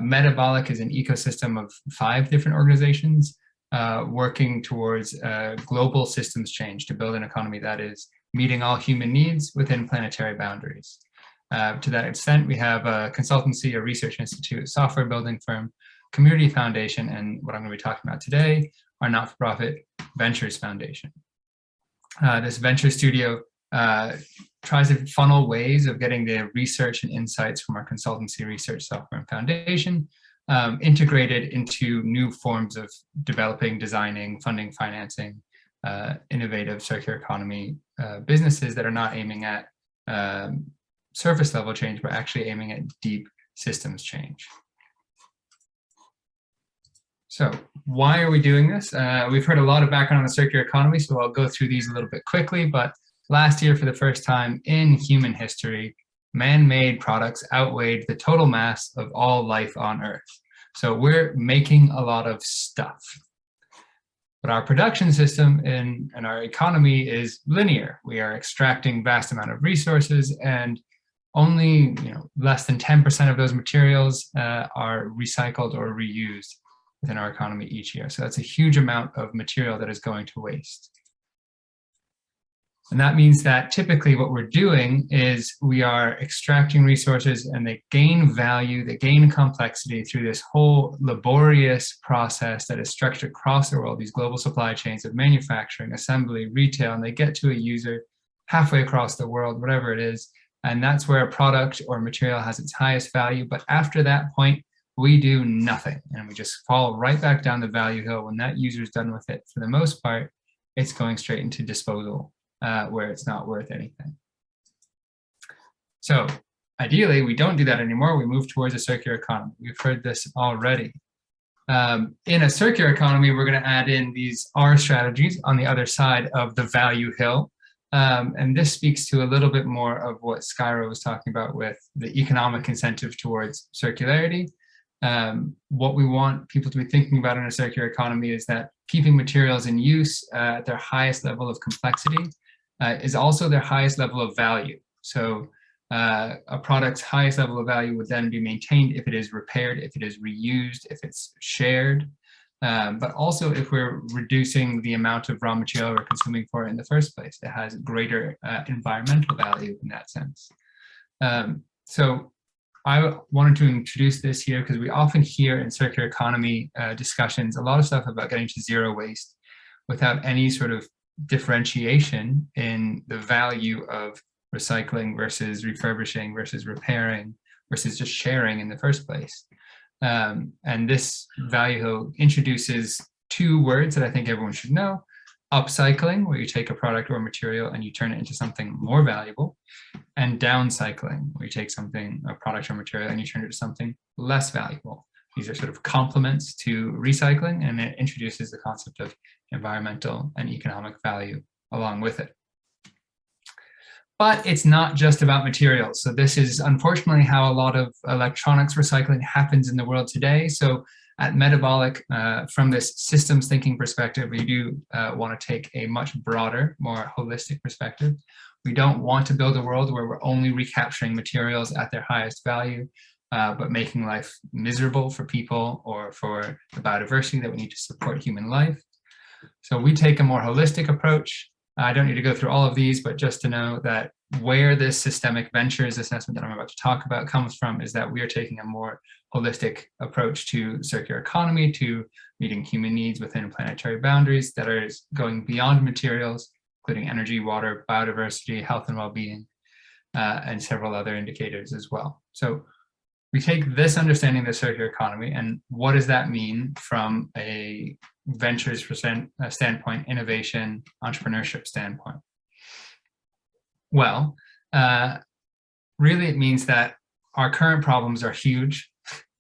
Speaker 5: Metabolic is an ecosystem of 5 different organizations working towards global systems change to build an economy that is meeting all human needs within planetary boundaries. To that extent, we have a consultancy, a research institute, a software building firm, community foundation, and what I'm going to be talking about today, our not-for-profit Ventures Foundation. This venture studio tries to funnel ways of getting the research and insights from our consultancy, research, software, and foundation integrated into new forms of developing, designing, funding, financing, innovative circular economy businesses that are not aiming at surface level change, but actually aiming at deep systems change. So why are we doing this? We've heard a lot of background on the circular economy, so I'll go through these a little bit quickly, but last year, for the first time in human history, man-made products outweighed the total mass of all life on Earth. So we're making a lot of stuff. But our production system and our economy is linear. We are extracting vast amount of resources, and only less than 10% of those materials are recycled or reused within our economy each year. So that's a huge amount of material that is going to waste. And that means that typically what we're doing is we are extracting resources and they gain value, they gain complexity through this whole laborious process that is structured across the world, these global supply chains of manufacturing, assembly, retail, and they get to a user halfway across the world, whatever it is. And that's where a product or material has its highest value. But after that point, we do nothing and we just fall right back down the value hill. When that user is done with it, for the most part, it's going straight into disposal. Where it's not worth anything. So ideally, we don't do that anymore. We move towards a circular economy. We've heard this already. In a circular economy, we're going to add in these R strategies on the other side of the value hill. And this speaks to a little bit more of what Skyro was talking about with the economic incentive towards circularity. What we want people to be thinking about in a circular economy is that keeping materials in use at their highest level of complexity is also their highest level of value. So a product's highest level of value would then be maintained if it is repaired, if it is reused, if it's shared, but also if we're reducing the amount of raw material we're consuming for it in the first place. It has greater environmental value in that sense. So I wanted to introduce this here because we often hear in circular economy discussions a lot of stuff about getting to zero waste without any sort of differentiation in the value of recycling versus refurbishing versus repairing versus just sharing in the first place. And this value hill introduces 2 words that I think everyone should know: upcycling, where you take a product or material and you turn it into something more valuable, and downcycling, where you take something, a product or material, and you turn it into something less valuable. These are sort of complements to recycling, and it introduces the concept of environmental and economic value along with it. But it's not just about materials. So this is unfortunately how a lot of electronics recycling happens in the world today. So at Metabolic, from this systems thinking perspective, we do want to take a much broader, more holistic perspective. We don't want to build a world where we're only recapturing materials at their highest value, but making life miserable for people or for the biodiversity that we need to support human life. So we take a more holistic approach. I don't need to go through all of these, but just to know that where this systemic ventures assessment that I'm about to talk about comes from is that we are taking a more holistic approach to circular economy, to meeting human needs within planetary boundaries that are going beyond materials, including energy, water, biodiversity, health and well-being, and several other indicators as well. So we take this understanding of the circular economy and what does that mean from a ventures standpoint, innovation, entrepreneurship standpoint? Well, really it means that our current problems are huge.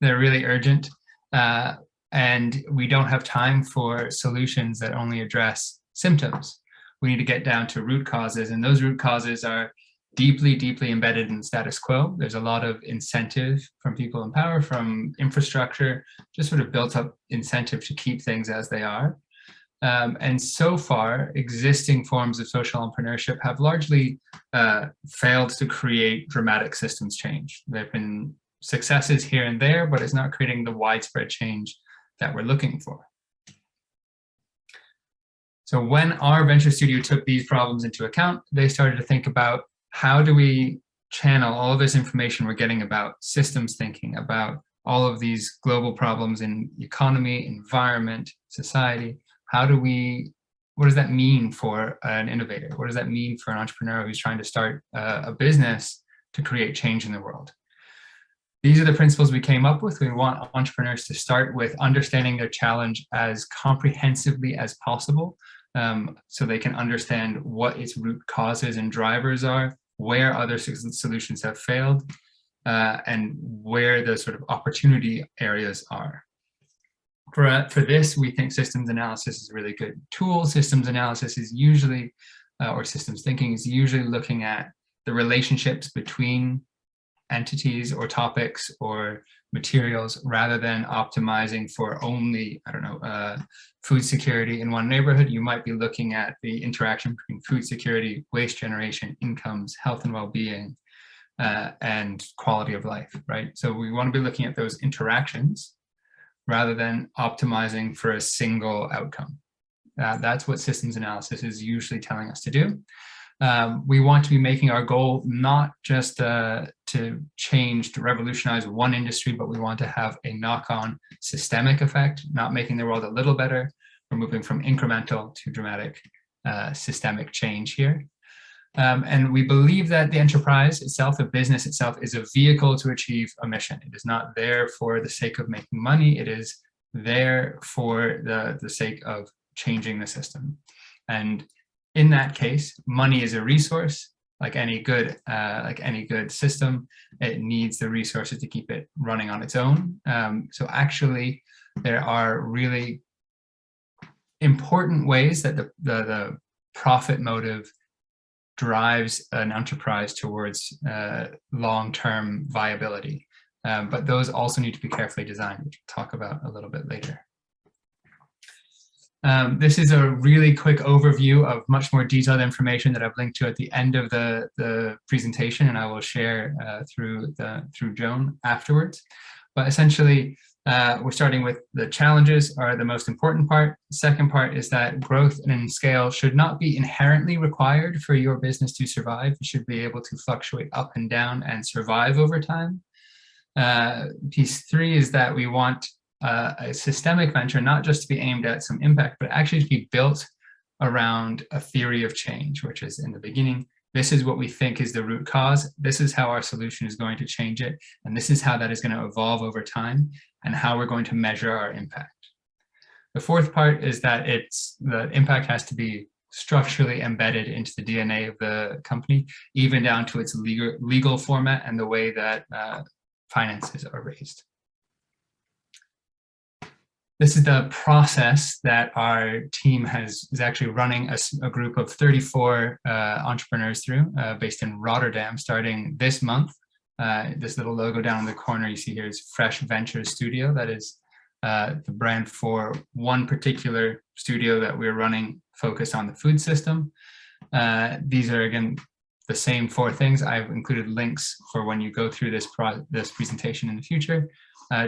Speaker 5: They're really urgent. And we don't have time for solutions that only address symptoms. We need to get down to root causes, and those root causes are deeply, deeply embedded in the status quo. There's a lot of incentive from people in power, from infrastructure, just sort of built up incentive to keep things as they are. And so far, existing forms of social entrepreneurship have largely failed to create dramatic systems change. There have been successes here and there, but it's not creating the widespread change that we're looking for. So when our venture studio took these problems into account, they started to think about, how do we channel all of this information we're getting about systems thinking, about all of these global problems in economy, environment, society? What does that mean for an innovator? What does that mean for an entrepreneur who's trying to start a business to create change in the world? These are the principles we came up with. We want entrepreneurs to start with understanding their challenge as comprehensively as possible, so they can understand what its root causes and drivers are, where other solutions have failed, and where the sort of opportunity areas are. For this, we think systems analysis is a really good tool. Systems analysis is usually, or systems thinking is usually looking at the relationships between entities or topics or materials, rather than optimizing for only, I don't know, food security in one neighborhood. You might be looking at the interaction between food security, waste generation, incomes, health and well-being, and quality of life, right? So we want to be looking at those interactions rather than optimizing for a single outcome. That's what systems analysis is usually telling us to do. We want to be making our goal not just to change, to revolutionize one industry, but we want to have a knock-on systemic effect, not making the world a little better. We're moving from incremental to dramatic systemic change here. And we believe that the enterprise itself, the business itself, is a vehicle to achieve a mission. It is not there for the sake of making money. It is there for the sake of changing the system. And in that case, money is a resource. Like any good system, it needs the resources to keep it running on its own. So actually, there are really important ways that the profit motive drives an enterprise towards long-term viability. But those also need to be carefully designed, which we'll talk about a little bit later. This is a really quick overview of much more detailed information that I've linked to at the end of the presentation, and I will share through Joan afterwards. But essentially, we're starting with the challenges are the most important part. The second part is that growth and scale should not be inherently required for your business to survive. You should be able to fluctuate up and down and survive over time. Piece 3 is that we want a systemic venture not just to be aimed at some impact, but actually to be built around a theory of change, which is in the beginning, this is what we think is the root cause. This is how our solution is going to change it. And this is how that is going to evolve over time and how we're going to measure our impact. The fourth part is that the impact has to be structurally embedded into the DNA of the company, even down to its legal format and the way that finances are raised. This is the process that our team is actually running a group of 34 entrepreneurs through, based in Rotterdam, starting this month. This little logo down in the corner you see here is Fresh Ventures Studio. That is the brand for one particular studio that we're running focused on the food system. These are, again, the same 4 things. I've included links for when you go through this presentation in the future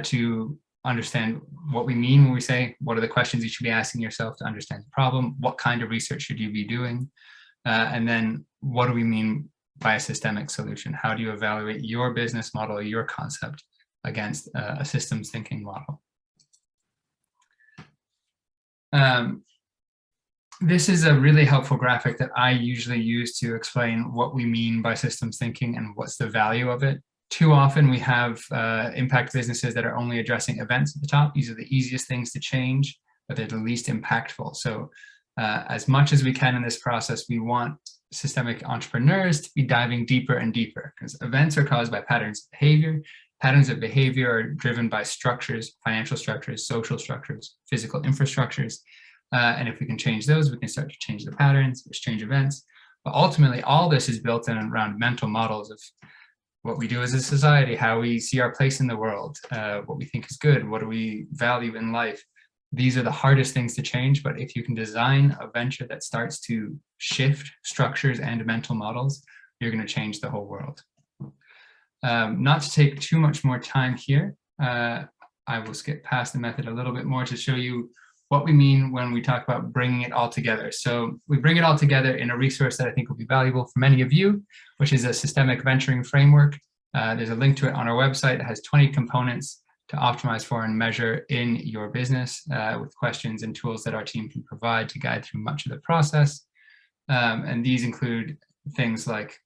Speaker 5: to understand what we mean when we say, what are the questions you should be asking yourself to understand the problem? What kind of research should you be doing? And then what do we mean by a systemic solution? How do you evaluate your business model, your concept against a systems thinking model? This is a really helpful graphic that I usually use to explain what we mean by systems thinking and what's the value of it. Too often we have impact businesses that are only addressing events at the top. These are the easiest things to change, but they're the least impactful. So as much as we can in this process, we want systemic entrepreneurs to be diving deeper and deeper, because events are caused by patterns of behavior. Patterns of behavior are driven by structures, financial structures, social structures, physical infrastructures. And if we can change those, we can start to change the patterns, which change events. But ultimately, all this is built in around mental models of what we do as a society, how we see our place in the world, what we think is good, what do we value in life. These are the hardest things to change, but if you can design a venture that starts to shift structures and mental models, you're going to change the whole world. Not to take too much more time here, I will skip past the method a little bit more to show you what we mean when we talk about bringing it all together. So we bring it all together in a resource that I think will be valuable for many of you, which is a systemic venturing framework. There's a link to it on our website. It has 20 components to optimize for and measure in your business with questions and tools that our team can provide to guide through much of the process. And these include things like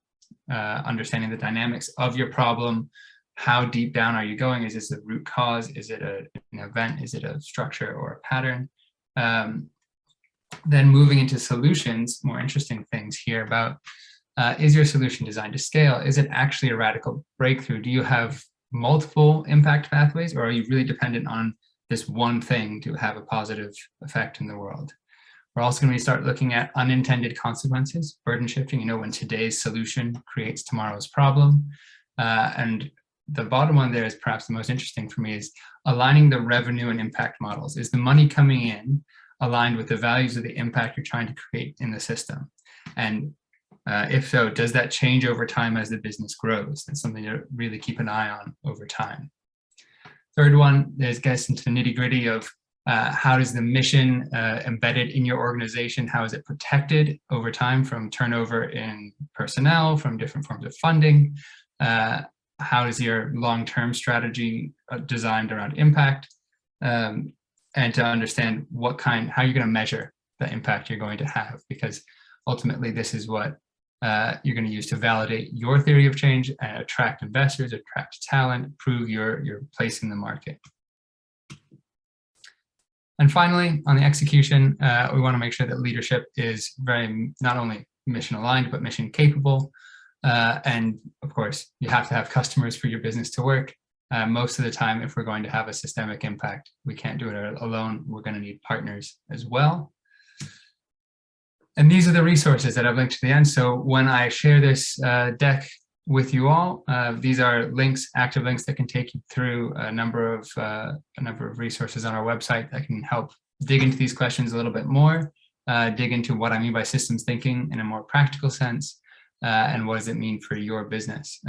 Speaker 5: understanding the dynamics of your problem. How deep down are you going? Is this a root cause? Is it an event? Is it a structure or a pattern? Then moving into solutions, more interesting things here about, is your solution designed to scale? Is it actually a radical breakthrough? Do you have multiple impact pathways, or are you really dependent on this one thing to have a positive effect in the world? We're also going to start looking at unintended consequences, burden shifting, when today's solution creates tomorrow's problem. And the bottom one there is perhaps the most interesting for me, is aligning the revenue and impact models. Is the money coming in aligned with the values of the impact you're trying to create in the system? And if so, does that change over time as the business grows? That's something to really keep an eye on over time. Third one is gets into the nitty gritty of how is the mission embedded in your organization? How is it protected over time from turnover in personnel, from different forms of funding? How is your long-term strategy designed around impact? And to understand how you're going to measure the impact you're going to have, because ultimately this is what you're going to use to validate your theory of change and attract investors, attract talent, prove your place in the market. And finally, on the execution, we want to make sure that leadership is very not only mission aligned, but mission capable. And of course, you have to have customers for your business to work. Most of the time, if we're going to have a systemic impact, we can't do it alone. We're going to need partners as well. And these are the resources that I've linked to the end. So when I share this deck with you all, these are links, active links that can take you through a number of resources on our website that can help dig into these questions a little bit more, dig into what I mean by systems thinking in a more practical sense, and what does it mean for your business.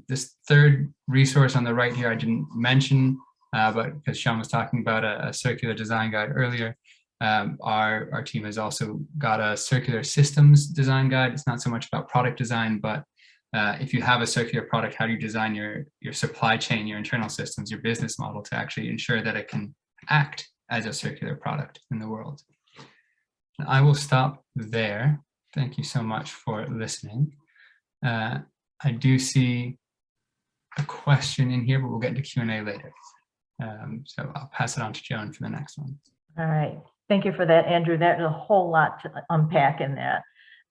Speaker 5: This third resource on the right here I didn't mention, but because Sean was talking about a circular design guide earlier, our team has also got a circular systems design guide. It's not so much about product design, but if you have a circular product, how do you design your supply chain, your internal systems, your business model to actually ensure that it can act as a circular product in the world? I will stop there. Thank you so much for listening. I do see a question in here, but we'll get into Q&A later. So I'll pass it on to Joan for the next one.
Speaker 1: All right. Thank you for that, Andrew. There's a whole lot to unpack in that.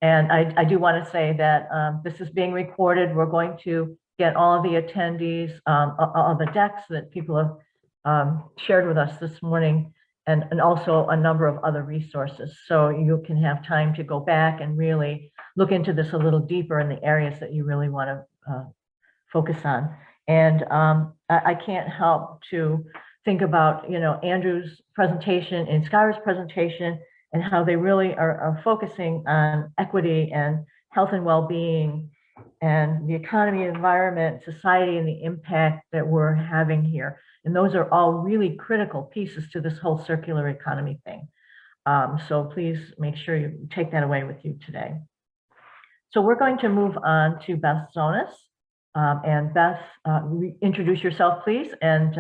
Speaker 1: And I do want to say that this is being recorded. We're going to get all of the attendees, all the decks that people have shared with us this morning, and also a number of other resources. So you can have time to go back and really look into this a little deeper in the areas that you really want to focus on. And I can't help to think about, Andrew's presentation and Skyra's presentation, and how they really are focusing on equity and health and well-being and the economy, environment, society, and the impact that we're having here. And those are all really critical pieces to this whole circular economy thing. So please make sure you take that away with you today. So we're going to move on to Beth Zonas. And Beth, introduce yourself, please. And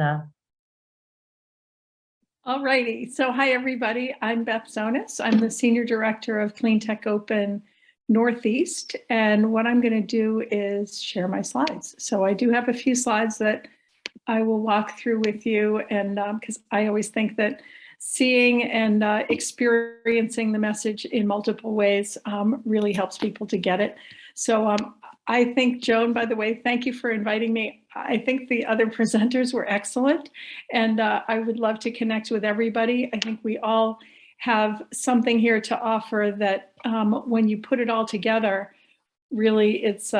Speaker 6: all righty. So hi, everybody. I'm Beth Zonas. I'm the Senior Director of Clean Tech Open Northeast. And what I'm going to do is share my slides. So I do have a few slides that I will walk through with you. And because I always think that seeing and experiencing the message in multiple ways really helps people to get it. So I think, Joan, by the way, thank you for inviting me. I think the other presenters were excellent, and I would love to connect with everybody. I think we all have something here to offer that when you put it all together, really, it's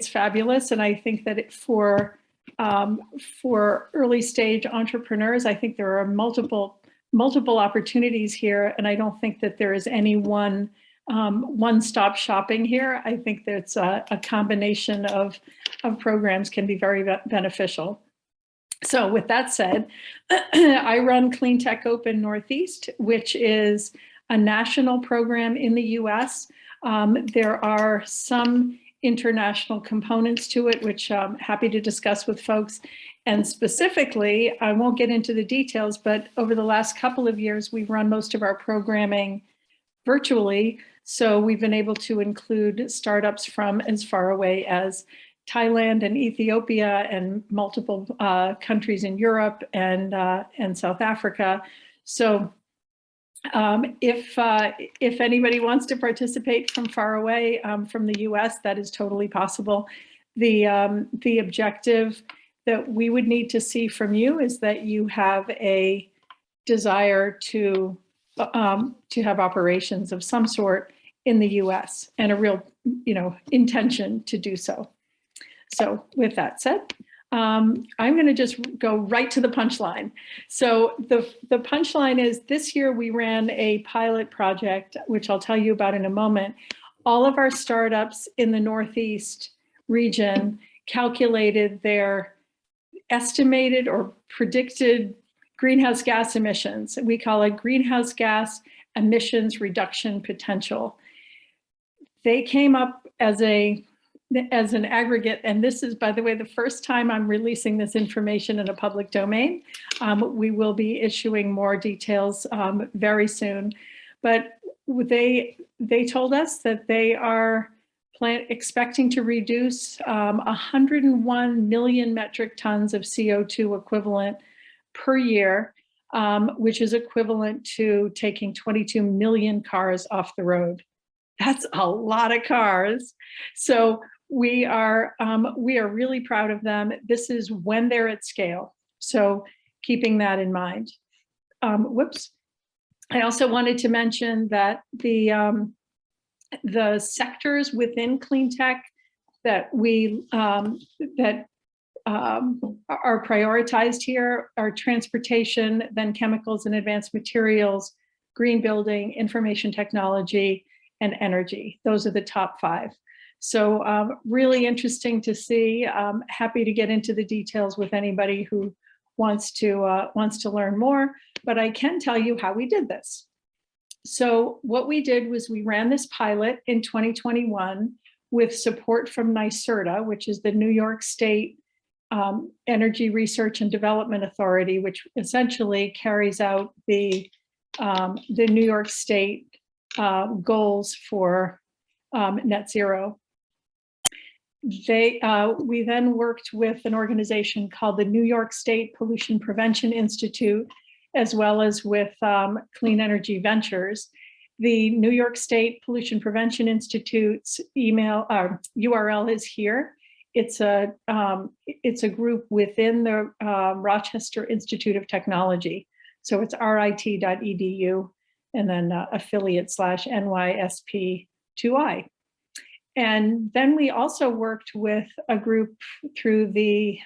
Speaker 6: fabulous. And I think that for early stage entrepreneurs, I think there are multiple opportunities here. And I don't think that there is any one-stop shopping here. I think that's a combination of programs can be very beneficial. So with that said, I run Clean Tech Open Northeast, which is a national program in the US. There are some international components to it, which I'm happy to discuss with folks. And specifically, I won't get into the details, but over the last couple of years, we've run most of our programming virtually. So we've been able to include startups from as far away as Thailand and Ethiopia and multiple countries in Europe and South Africa. So if anybody wants to participate from far away from the US, that is totally possible. The objective that we would need to see from you is that you have a desire to have operations of some sort in the US and a real, intention to do so. So with that said, I'm going to just go right to the punchline. So the punchline is this year we ran a pilot project, which I'll tell you about in a moment. All of our startups in the Northeast region calculated their estimated or predicted greenhouse gas emissions. We call it greenhouse gas emissions reduction potential. They came up as an aggregate, and this is, by the way, the first time I'm releasing this information in a public domain. We will be issuing more details very soon, but they told us that they are expecting to reduce 101 million metric tons of CO2 equivalent per year, which is equivalent to taking 22 million cars off the road. That's a lot of cars. So we are really proud of them. This is when they're at scale. So keeping that in mind. Whoops. I also wanted to mention that the sectors within clean tech that are prioritized here are transportation, then chemicals and advanced materials, green building, information technology, and energy. Those are the top 5. So really interesting to see. Happy to get into the details with anybody who wants to learn more, but I can tell you how we did this. So what we did was we ran this pilot in 2021 with support from NYSERDA, which is the New York State Energy Research and Development Authority, which essentially carries out the New York State goals for net zero. We then worked with an organization called the New York State Pollution Prevention Institute, as well as with Clean Energy Ventures. The New York State Pollution Prevention Institute's email URL is here. It's a group within the Rochester Institute of Technology. So it's rit.edu and then affiliate/NYSP2I. And then we also worked with a group through the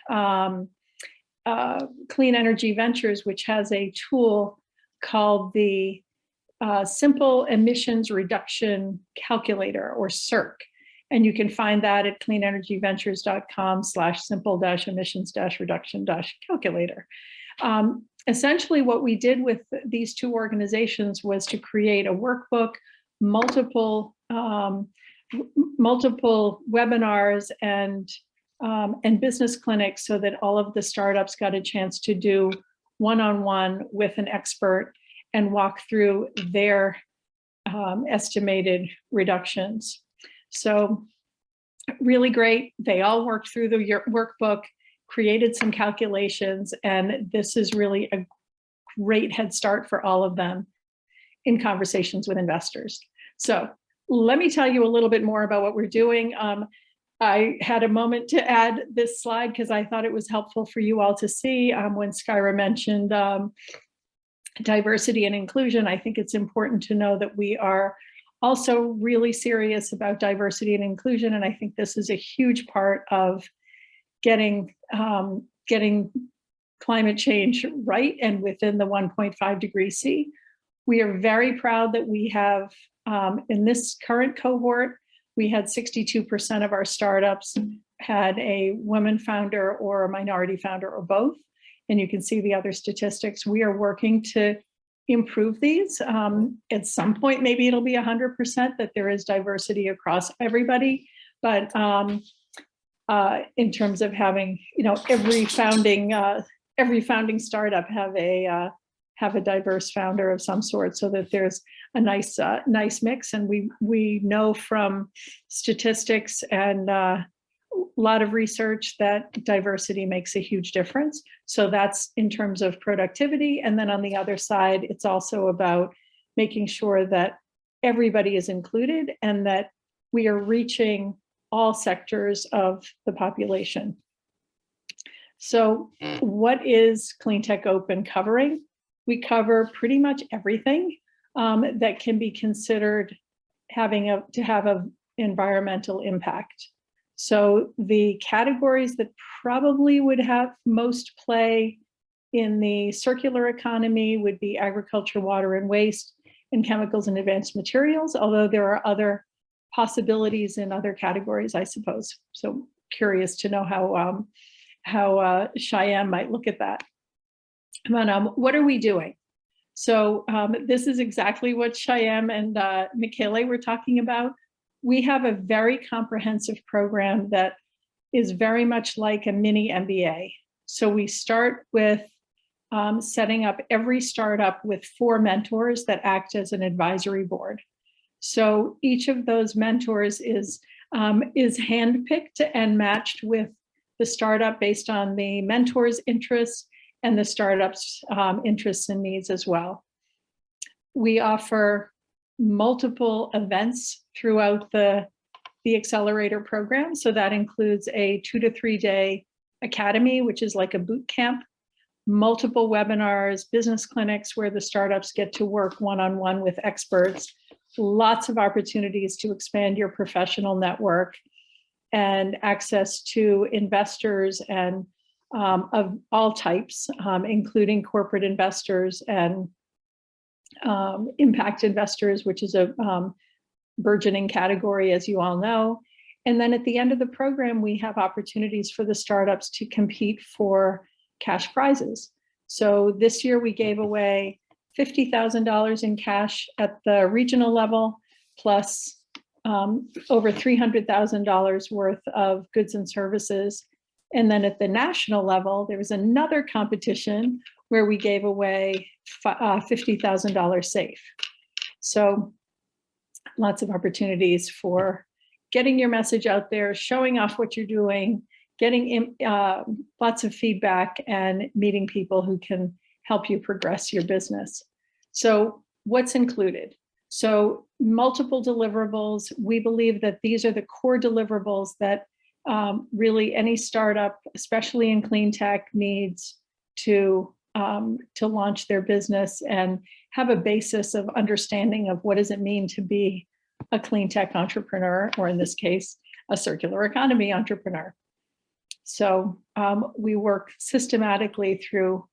Speaker 6: Clean Energy Ventures, which has a tool called the Simple Emissions Reduction Calculator, or CERC. And you can find that at cleanenergyventures.com/simple-emissions-reduction-calculator. Essentially, what we did with these two organizations was to create a workbook, multiple webinars and business clinics, so that all of the startups got a chance to do one-on-one with an expert and walk through their estimated reductions. So really great. They all worked through the workbook, created some calculations, and this is really a great head start for all of them in conversations with investors. So let me tell you a little bit more about what we're doing. I had a moment to add this slide because I thought it was helpful for you all to see when Skyra mentioned diversity and inclusion. I think it's important to know that we are also really serious about diversity and inclusion. And I think this is a huge part of getting climate change right and within the 1.5 degrees C. We are very proud that we have, in this current cohort, we had 62% of our startups had a woman founder or a minority founder or both. And you can see the other statistics. We are working to improve these. At some point, maybe it'll be 100% that there is diversity across everybody. But in terms of having, every founding startup have a diverse founder of some sort, so that there's a nice mix. And we know from statistics and a lot of research that diversity makes a huge difference. So that's in terms of productivity. And then on the other side, it's also about making sure that everybody is included and that we are reaching all sectors of the population. So what is Cleantech Open covering? We cover pretty much everything that can be considered to have an environmental impact. So the categories that probably would have most play in the circular economy would be agriculture, water and waste, and chemicals and advanced materials, although there are other possibilities in other categories, I suppose. So curious to know how Cheyenne might look at that. But what are we doing? So this is exactly what Cheyenne and Michele were talking about. We have a very comprehensive program that is very much like a mini MBA. So we start with setting up every startup with 4 mentors that act as an advisory board. So each of those mentors is handpicked and matched with the startup based on the mentor's interests and the startup's interests and needs as well. We offer multiple events throughout the accelerator program. So that includes a 2 to 3 day academy, which is like a boot camp, multiple webinars, business clinics where the startups get to work one-on-one with experts, lots of opportunities to expand your professional network, and access to investors and of all types, including corporate investors and impact investors, which is a burgeoning category, as you all know. And then at the end of the program, we have opportunities for the startups to compete for cash prizes. So this year we gave away $50,000 in cash at the regional level, plus over $300,000 worth of goods and services. And then at the national level, there was another competition where we gave away $50,000 safe. So lots of opportunities for getting your message out there, showing off what you're doing, getting lots of feedback, and meeting people who can help you progress your business. So what's included? So multiple deliverables. We believe that these are the core deliverables that really any startup, especially in clean tech, needs to launch their business and have a basis of understanding of what does it mean to be a clean tech entrepreneur, or in this case, a circular economy entrepreneur. So we work systematically through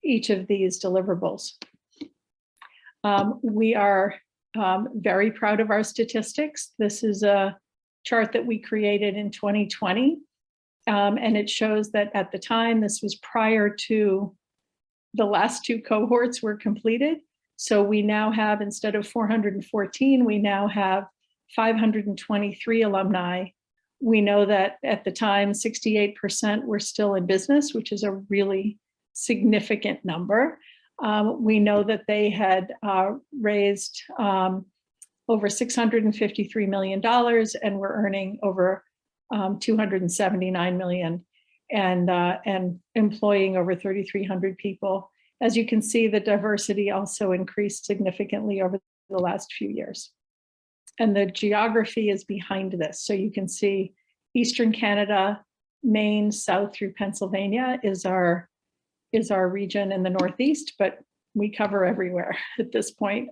Speaker 6: each of these deliverables. We are very proud of our statistics. This is a chart that we created in 2020. And it shows that at the time, this was prior to the last 2 cohorts were completed. So we now have, instead of 414, we now have 523 alumni. We know that at the time, 68% were still in business, which is a really significant number. We know that they had raised over $653 million and were earning over $279 million and employing over 3,300 people. As you can see, the diversity also increased significantly over the last few years. And the geography is behind this. So you can see Eastern Canada, Maine, south through Pennsylvania is our region in the Northeast, but we cover everywhere at this point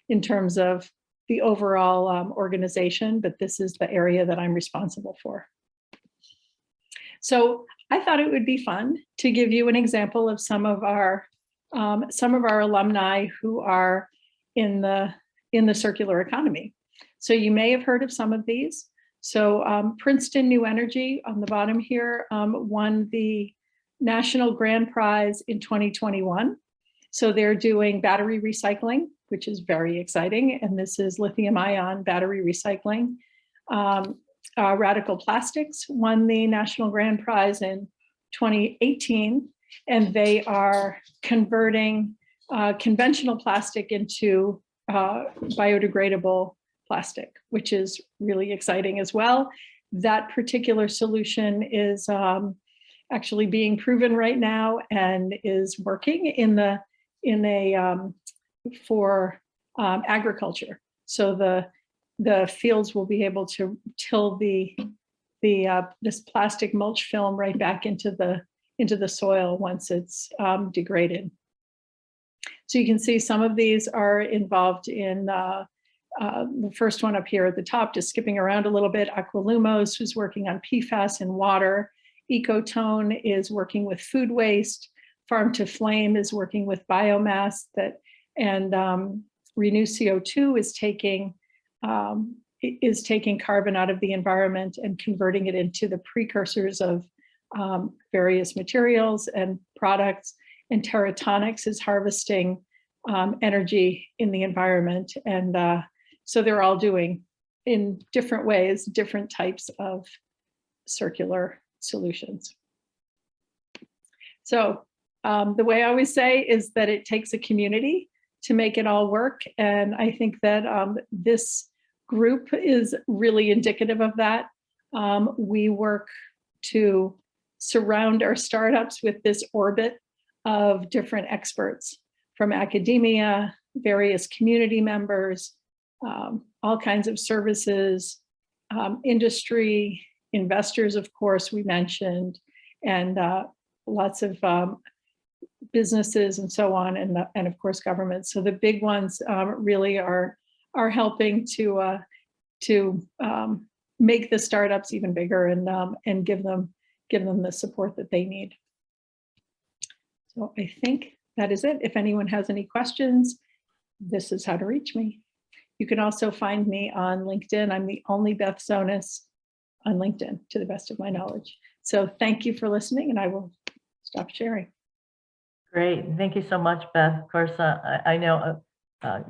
Speaker 6: in terms of the overall organization, but this is the area that I'm responsible for. So I thought it would be fun to give you an example of some of our alumni who are in the circular economy. So you may have heard of some of these. So Princeton New Energy on the bottom here won the National Grand Prize in 2021. So they're doing battery recycling, which is very exciting. And this is lithium ion battery recycling. Radical Plastics won the National Grand Prize in 2018, and they are converting conventional plastic into biodegradable plastic, which is really exciting as well. That particular solution is actually being proven right now and is working for agriculture. So the fields will be able to till this plastic mulch film right back into the soil once it's degraded. So you can see some of these are involved in the first one up here at the top, just skipping around a little bit. Aqualumos, who's working on PFAS in water. Ecotone is working with food waste. Farm to Flame is working with biomass and Renew CO2 is taking carbon out of the environment and converting it into the precursors of various materials and products. And Terratonics is harvesting energy in the environment. And so they're all doing, in different ways, different types of circular solutions. So the way I always say is that it takes a community to make it all work. And I think that this group is really indicative of that. We work to surround our startups with this orbit of different experts from academia, various community members, all kinds of services, industry, investors, of course, we mentioned, and lots of businesses and so on, and of course, governments. So the big ones really are helping to make the startups even bigger and give them the support that they need. So I think that is it. If anyone has any questions, this is how to reach me. You can also find me on LinkedIn. I'm the only Beth Zonis on LinkedIn, to the best of my knowledge. So thank you for listening, and I will stop sharing.
Speaker 1: Great. Thank you so much, Beth. Of course, I know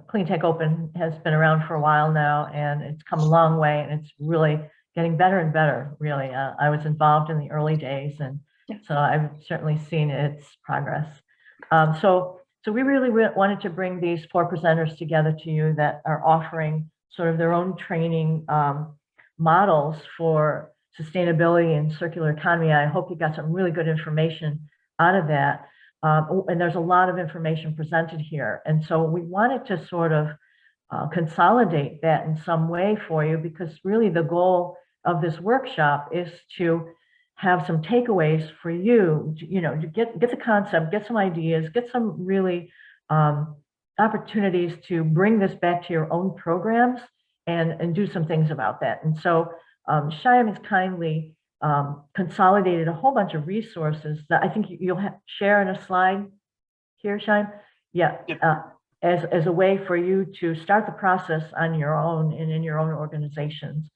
Speaker 1: Clean Tech Open has been around for a while now, and it's come a long way, and it's really getting better and better, really. I was involved in the early days, and so I've certainly seen its progress. So we really wanted to bring these 4 presenters together to you that are offering sort of their own training models for sustainability and circular economy. I hope you got some really good information out of that. And there's a lot of information presented here. And so we wanted to sort of consolidate that in some way for you, because really the goal of this workshop is to have some takeaways for you, to get the concept, get some ideas, get some really opportunities to bring this back to your own programs and do some things about that. And so Shyam has kindly consolidated a whole bunch of resources that I think you'll share in a slide here, Shyam. Yeah, as a way for you to start the process on your own and in your own organizations.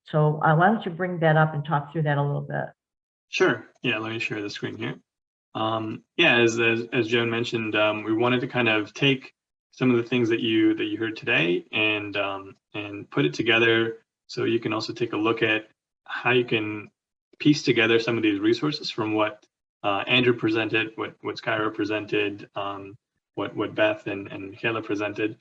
Speaker 1: So why don't you bring that up and talk through that a little bit?
Speaker 2: Sure. Yeah, let me share the screen here. Yeah, as Joan mentioned, we wanted to kind of take some of the things that you heard today and put it together so you can also take a look at how you can piece together some of these resources from what Andrew presented, what Skyra presented, what Beth and Michaela presented,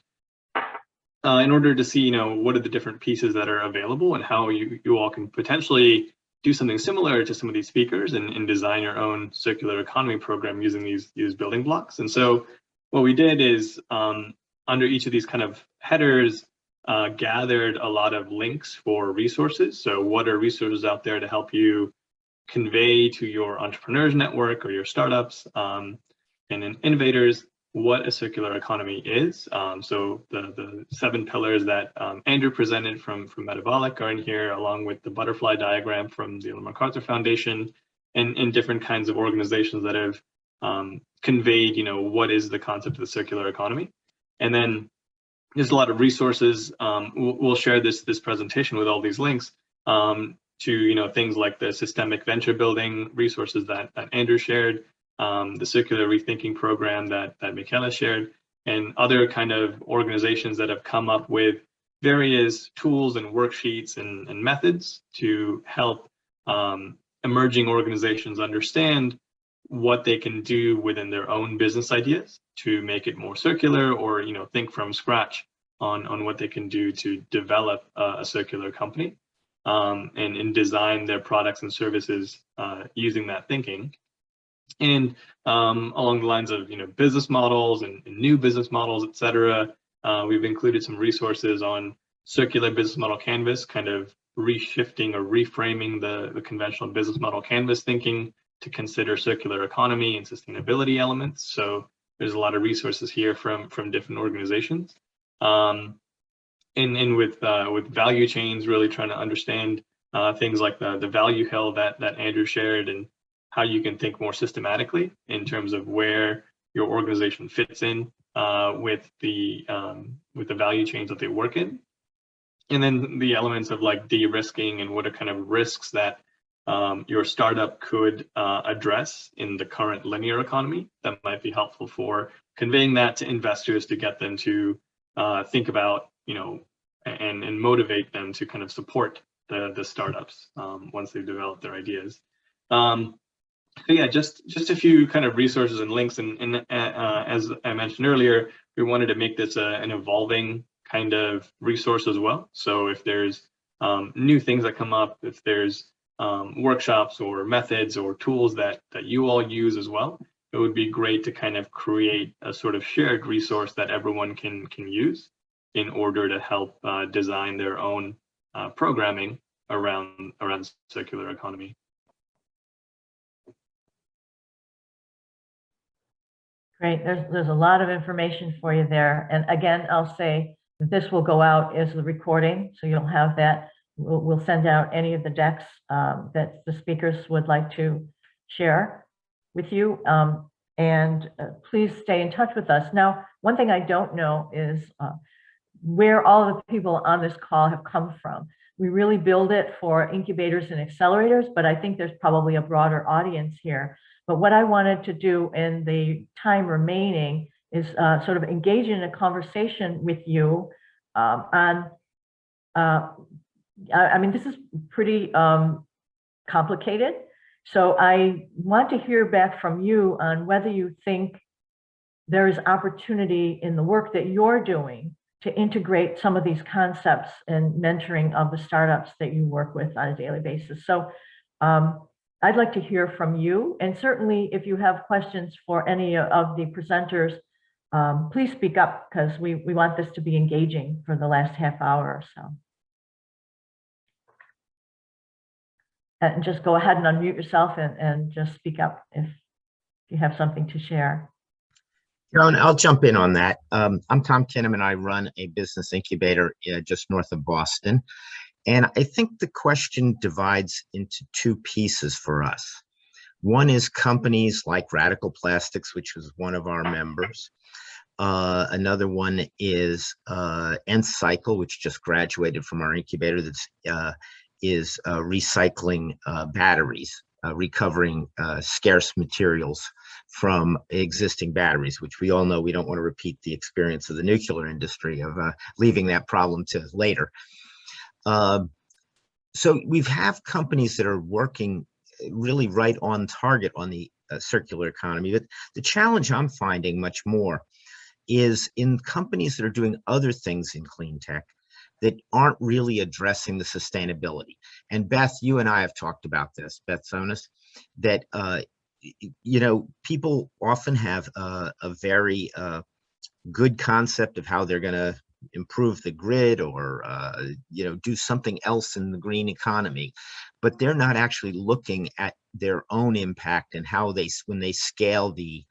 Speaker 2: in order to see, what are the different pieces that are available and how you all can potentially do something similar to some of these speakers and design your own circular economy program using these building blocks. And so what we did is under each of these kind of headers, gathered a lot of links for resources. So what are resources out there to help you convey to your entrepreneurs network or your startups and innovators what a circular economy is. So the 7 pillars that Andrew presented from Metabolic are in here, along with the butterfly diagram from the Ellen MacArthur Foundation, and different kinds of organizations that have conveyed, what is the concept of the circular economy. And then there's a lot of resources. We'll share this presentation with all these links to things like the systemic venture building resources that Andrew shared, the circular rethinking program that Michaela shared, and other kind of organizations that have come up with various tools and worksheets and methods to help emerging organizations understand what they can do within their own business ideas to make it more circular, or think from scratch on what they can do to develop a circular company, and design their products and services using that thinking. And along the lines of business models and new business models, et cetera, we've included some resources on circular business model canvas, kind of reshifting or reframing the conventional business model canvas thinking to consider circular economy and sustainability elements. So there's a lot of resources here from different organizations. And with value chains, really trying to understand things like the value hill that Andrew shared, and how you can think more systematically in terms of where your organization fits in with the value chains that they work in. And then the elements of like de-risking and what are kind of risks that your startup could address in the current linear economy that might be helpful for conveying that to investors, to get them to think about, and motivate them to kind of support the startups once they've developed their ideas. So yeah, just a few kind of resources and links, and as I mentioned earlier, we wanted to make this an evolving kind of resource as well. So if there's new things that come up, if there's workshops or methods or tools that you all use as well, it would be great to kind of create a sort of shared resource that everyone can use in order to help design their own programming around circular economy.
Speaker 1: Great. There's a lot of information for you there. And again, I'll say that this will go out as the recording, so you'll have that. We'll send out any of the decks that the speakers would like to share with you. And please stay in touch with us. Now, one thing I don't know is where all the people on this call have come from. We really build it for incubators and accelerators, but I think there's probably a broader audience here. But what I wanted to do in the time remaining is sort of engage in a conversation with you on, I mean, this is pretty complicated. So I want to hear back from you on whether you think there is opportunity in the work that you're doing to integrate some of these concepts and mentoring of the startups that you work with on a daily basis. So I'd like to hear from you, and certainly if you have questions for any of the presenters, please speak up, because we want this to be engaging for the last half hour or so. And just go ahead and unmute yourself and just speak up if you have something to share.
Speaker 7: Joan, I'll jump in on that. I'm Tom Kinnaman, and I run a business incubator just north of Boston. And I think the question divides into two pieces for us. One is companies like Radical Plastics, which was one of our members. Another one is Nth Cycle, which just graduated from our incubator, that is recycling batteries, recovering scarce materials from existing batteries, which we all know we don't want to repeat the experience of the nuclear industry of leaving that problem to later. So we have companies that are working really right on target on the circular economy. But the challenge I'm finding much more is in companies that are doing other things in clean tech that aren't really addressing the sustainability. And Beth, you and I have talked about this, Beth Sonis, that people often have a very good concept of how they're going to improve the grid or do something else in the green economy, but they're not actually looking at their own impact and how when they scale the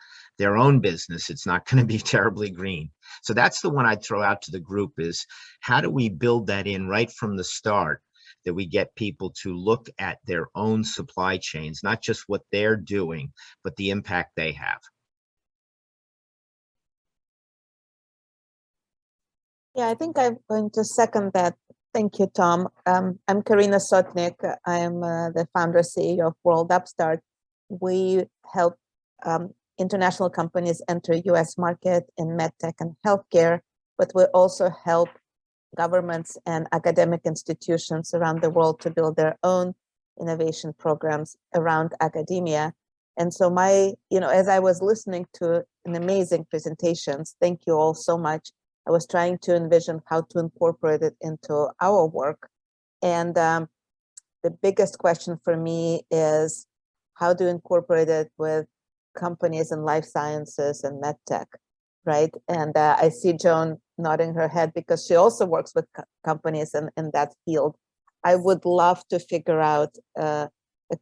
Speaker 7: their own business, it's not going to be terribly green. So that's the one I'd throw out to the group, is how do we build that in right from the start, that we get people to look at their own supply chains, not just what they're doing, but the impact they have.
Speaker 8: Yeah, I think I'm going to second that. Thank you, Tom. I'm Karina Sotnik. I'm the founder CEO of World Upstart. We help international companies enter US market in medtech and healthcare, but we also help governments and academic institutions around the world to build their own innovation programs around academia. And so as I was listening to an amazing presentations, thank you all so much. I was trying to envision how to incorporate it into our work. And the biggest question for me is how to incorporate it with companies in life sciences and medtech, right? And I see Joan nodding her head because she also works with companies in that field. I would love to figure out a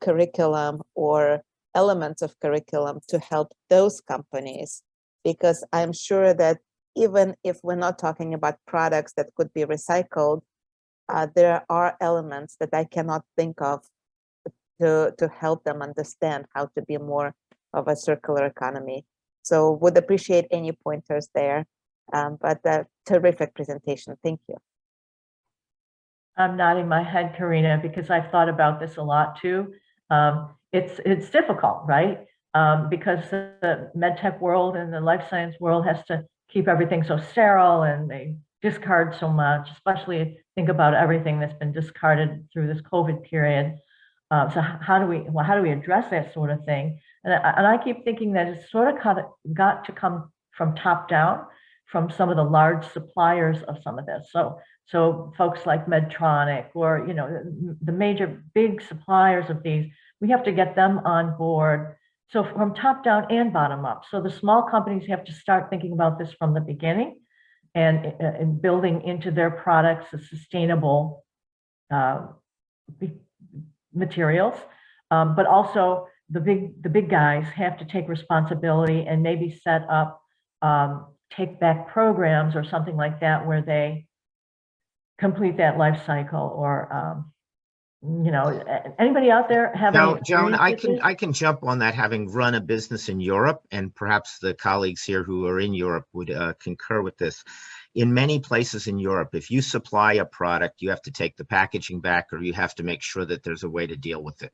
Speaker 8: curriculum or elements of curriculum to help those companies, because I'm sure that even if we're not talking about products that could be recycled, there are elements that I cannot think of to help them understand how to be more of a circular economy. So would appreciate any pointers there, but a terrific presentation. Thank you.
Speaker 1: I'm nodding my head, Karina, because I've thought about this a lot too. It's difficult, right? Because the medtech world and the life science world has to keep everything so sterile, and they discard so much, especially think about everything that's been discarded through this COVID period. So how do we address that sort of thing? And I keep thinking that it's sort of got to come from top down, from some of the large suppliers of some of this. So folks like Medtronic, or the major big suppliers of these, we have to get them on board. So from top down and bottom up. So the small companies have to start thinking about this from the beginning, and building into their products the sustainable materials. But also the big guys have to take responsibility and maybe set up take back programs or something like that, where they complete that life cycle. Or anybody out there have any
Speaker 7: Joan,
Speaker 1: experience with this?
Speaker 7: I can jump on that, having run a business in Europe, and perhaps the colleagues here who are in Europe would concur with this. In many places in Europe, if you supply a product, you have to take the packaging back, or you have to make sure that there's a way to deal with it.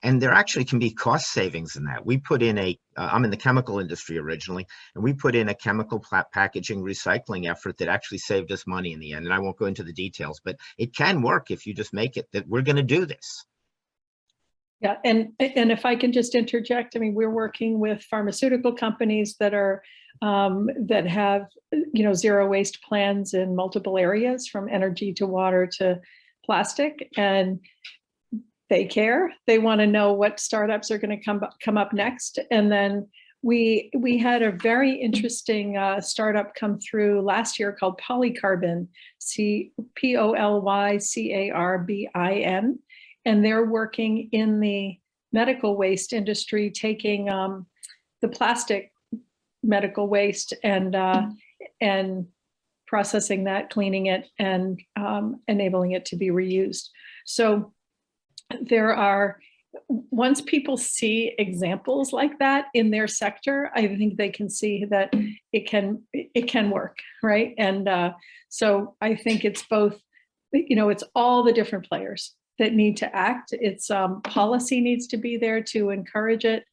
Speaker 7: And there actually can be cost savings in that. We put in I'm in the chemical industry originally, and we put in a chemical packaging recycling effort that actually saved us money in the end. And I won't go into the details, but it can work if you just make it that we're going to do this.
Speaker 6: Yeah, and if I can just interject, I mean, we're working with pharmaceutical companies that are that have zero waste plans in multiple areas, from energy to water to plastic, and they care. They want to know what startups are going to come up next. And then we had a very interesting startup come through last year called Polycarbin, POLYCARBIN. And they're working in the medical waste industry, taking the plastic medical waste and processing that, cleaning it, and enabling it to be reused. So there are, once people see examples like that in their sector, I think they can see that it can work, right? And so I think it's both, it's all the different players that need to act. It's policy needs to be there to encourage it,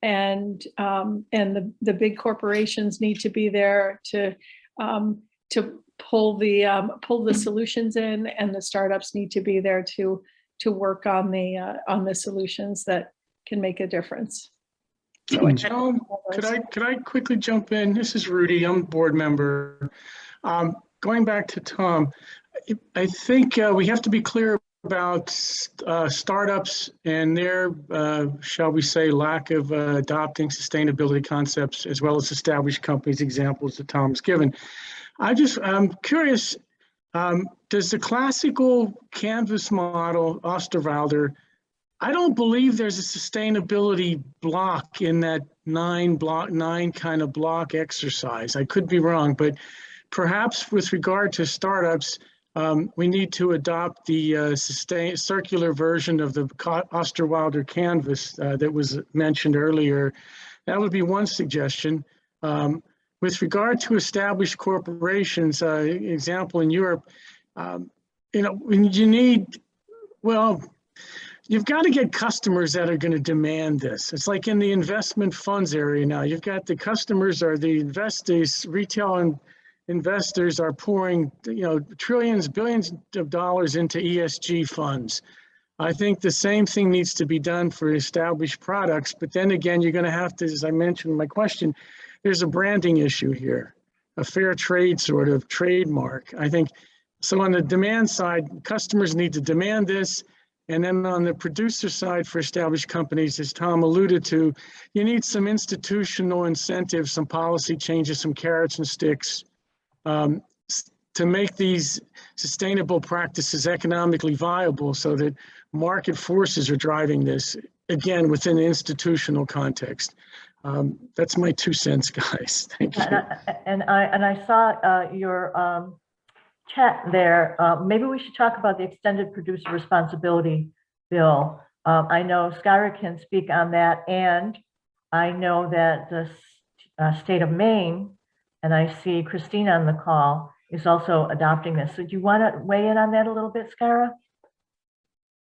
Speaker 6: and the big corporations need to be there to pull the solutions in, and the startups need to be there to work on the solutions that can make a difference. So
Speaker 9: Joan, could I quickly jump in? This is Rudy. I'm a board member. Going back to Tom, I think we have to be clear about startups and their, shall we say, lack of adopting sustainability concepts, as well as established companies, examples that Tom's given. I'm curious, does the classical Canvas model, Osterwalder, I don't believe there's a sustainability block in that nine kind of block exercise. I could be wrong, but perhaps with regard to startups, we need to adopt the circular version of the Osterwalder canvas that was mentioned earlier. That would be one suggestion. With regard to established corporations, example in Europe, you need, well, you've got to get customers that are going to demand this. It's like in the investment funds area now. You've got the customers or the investors, retail investors are pouring, trillions, billions of dollars into ESG funds. I think the same thing needs to be done for established products. But then again, you're going to have to, as I mentioned in my question, there's a branding issue here, a fair trade sort of trademark. I think so. On the demand side, customers need to demand this. And then on the producer side for established companies, as Tom alluded to, you need some institutional incentives, some policy changes, some carrots and sticks to make these sustainable practices economically viable so that market forces are driving this, again, within the institutional context. That's my 2 cents, guys. Thank you.
Speaker 1: And I saw your chat there. Maybe we should talk about the extended producer responsibility bill. I know Skyra can speak on that, and I know that the state of Maine, and I see Christina on the call, is also adopting this. So do you want to weigh in on that a little bit, Skyra?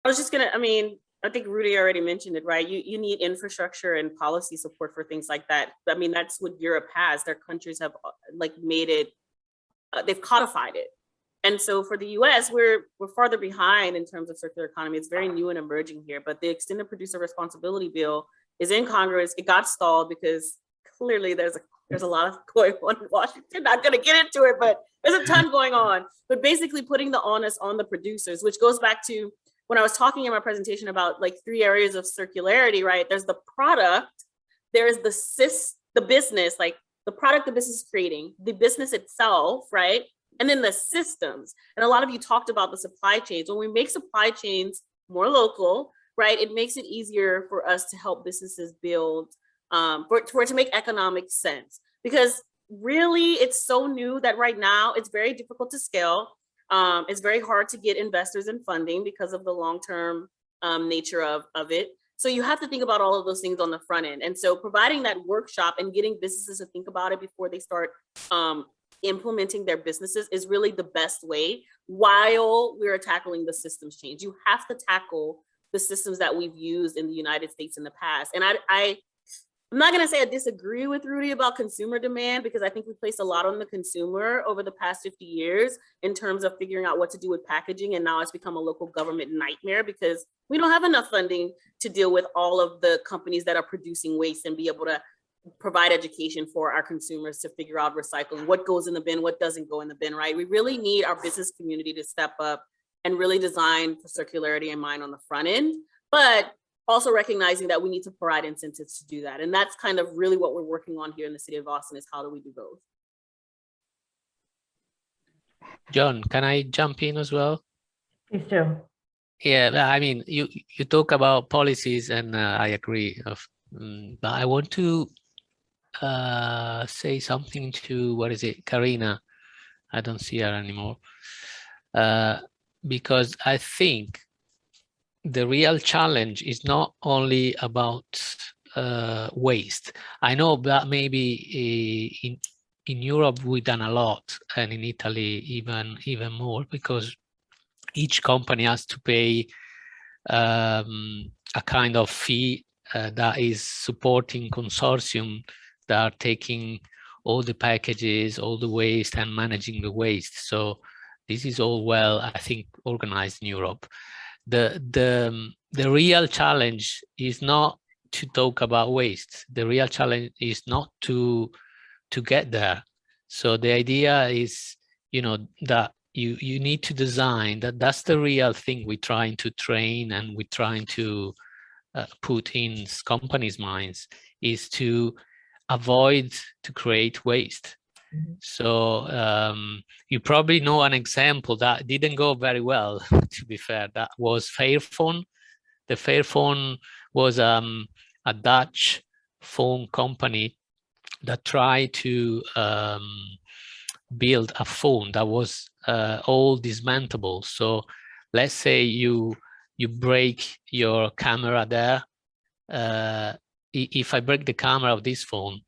Speaker 4: I was just gonna, I think Rudy already mentioned it, right? You need infrastructure and policy support for things like that. That's what Europe has. Their countries have made it, they've codified it. And so for the US, we're farther behind in terms of circular economy. It's very new and emerging here, but the extended producer responsibility bill is in Congress. It got stalled because clearly there's a lot going on in Washington. Not gonna get into it, but there's a ton going on. But basically putting the onus on the producers, which goes back to when I was talking in my presentation about 3 areas of circularity, right? There's the product, there's the business, the product the business is creating, the business itself, right? And then the systems. And a lot of you talked about the supply chains. When we make supply chains more local, right, it makes it easier for us to help businesses build, for it to make economic sense. Because really, it's so new that right now it's very difficult to scale. It's very hard to get investors and funding because of the long-term nature of it. So you have to think about all of those things on the front end. And so providing that workshop and getting businesses to think about it before they start implementing their businesses is really the best way while we're tackling the systems change. You have to tackle the systems that we've used in the United States in the past. And I'm not going to say I disagree with Rudy about consumer demand, because I think we placed a lot on the consumer over the past 50 years in terms of figuring out what to do with packaging. And now it's become a local government nightmare because we don't have enough funding to deal with all of the companies that are producing waste and be able to provide education for our consumers to figure out recycling, what goes in the bin, what doesn't go in the bin, right? We really need our business community to step up and really design for circularity in mind on the front end, but also recognizing that we need to provide incentives to do that. And that's kind of really what we're working on here in the city of Austin, is how do we do both?
Speaker 3: John, can I jump in as well?
Speaker 1: Please do.
Speaker 3: Yeah, you talk about policies, and I agree. But I want to say something to, Karina. I don't see her anymore. Because I think the real challenge is not only about waste. I know that maybe in Europe we've done a lot, and in Italy even more, because each company has to pay a kind of fee that is supporting consortium that are taking all the packages, all the waste, and managing the waste. So this is all well, I think, organized in Europe. The real challenge is not to talk about waste. The real challenge is not to get there. So the idea is, that you need to design that's the real thing we're trying to train, and we're trying to put in companies' minds, is to avoid to create waste. So you probably know an example that didn't go very well, to be fair. That was Fairphone. The Fairphone was a Dutch phone company that tried to build a phone that was all dismantleable. So let's say you break your camera there. If I break the camera of this phone,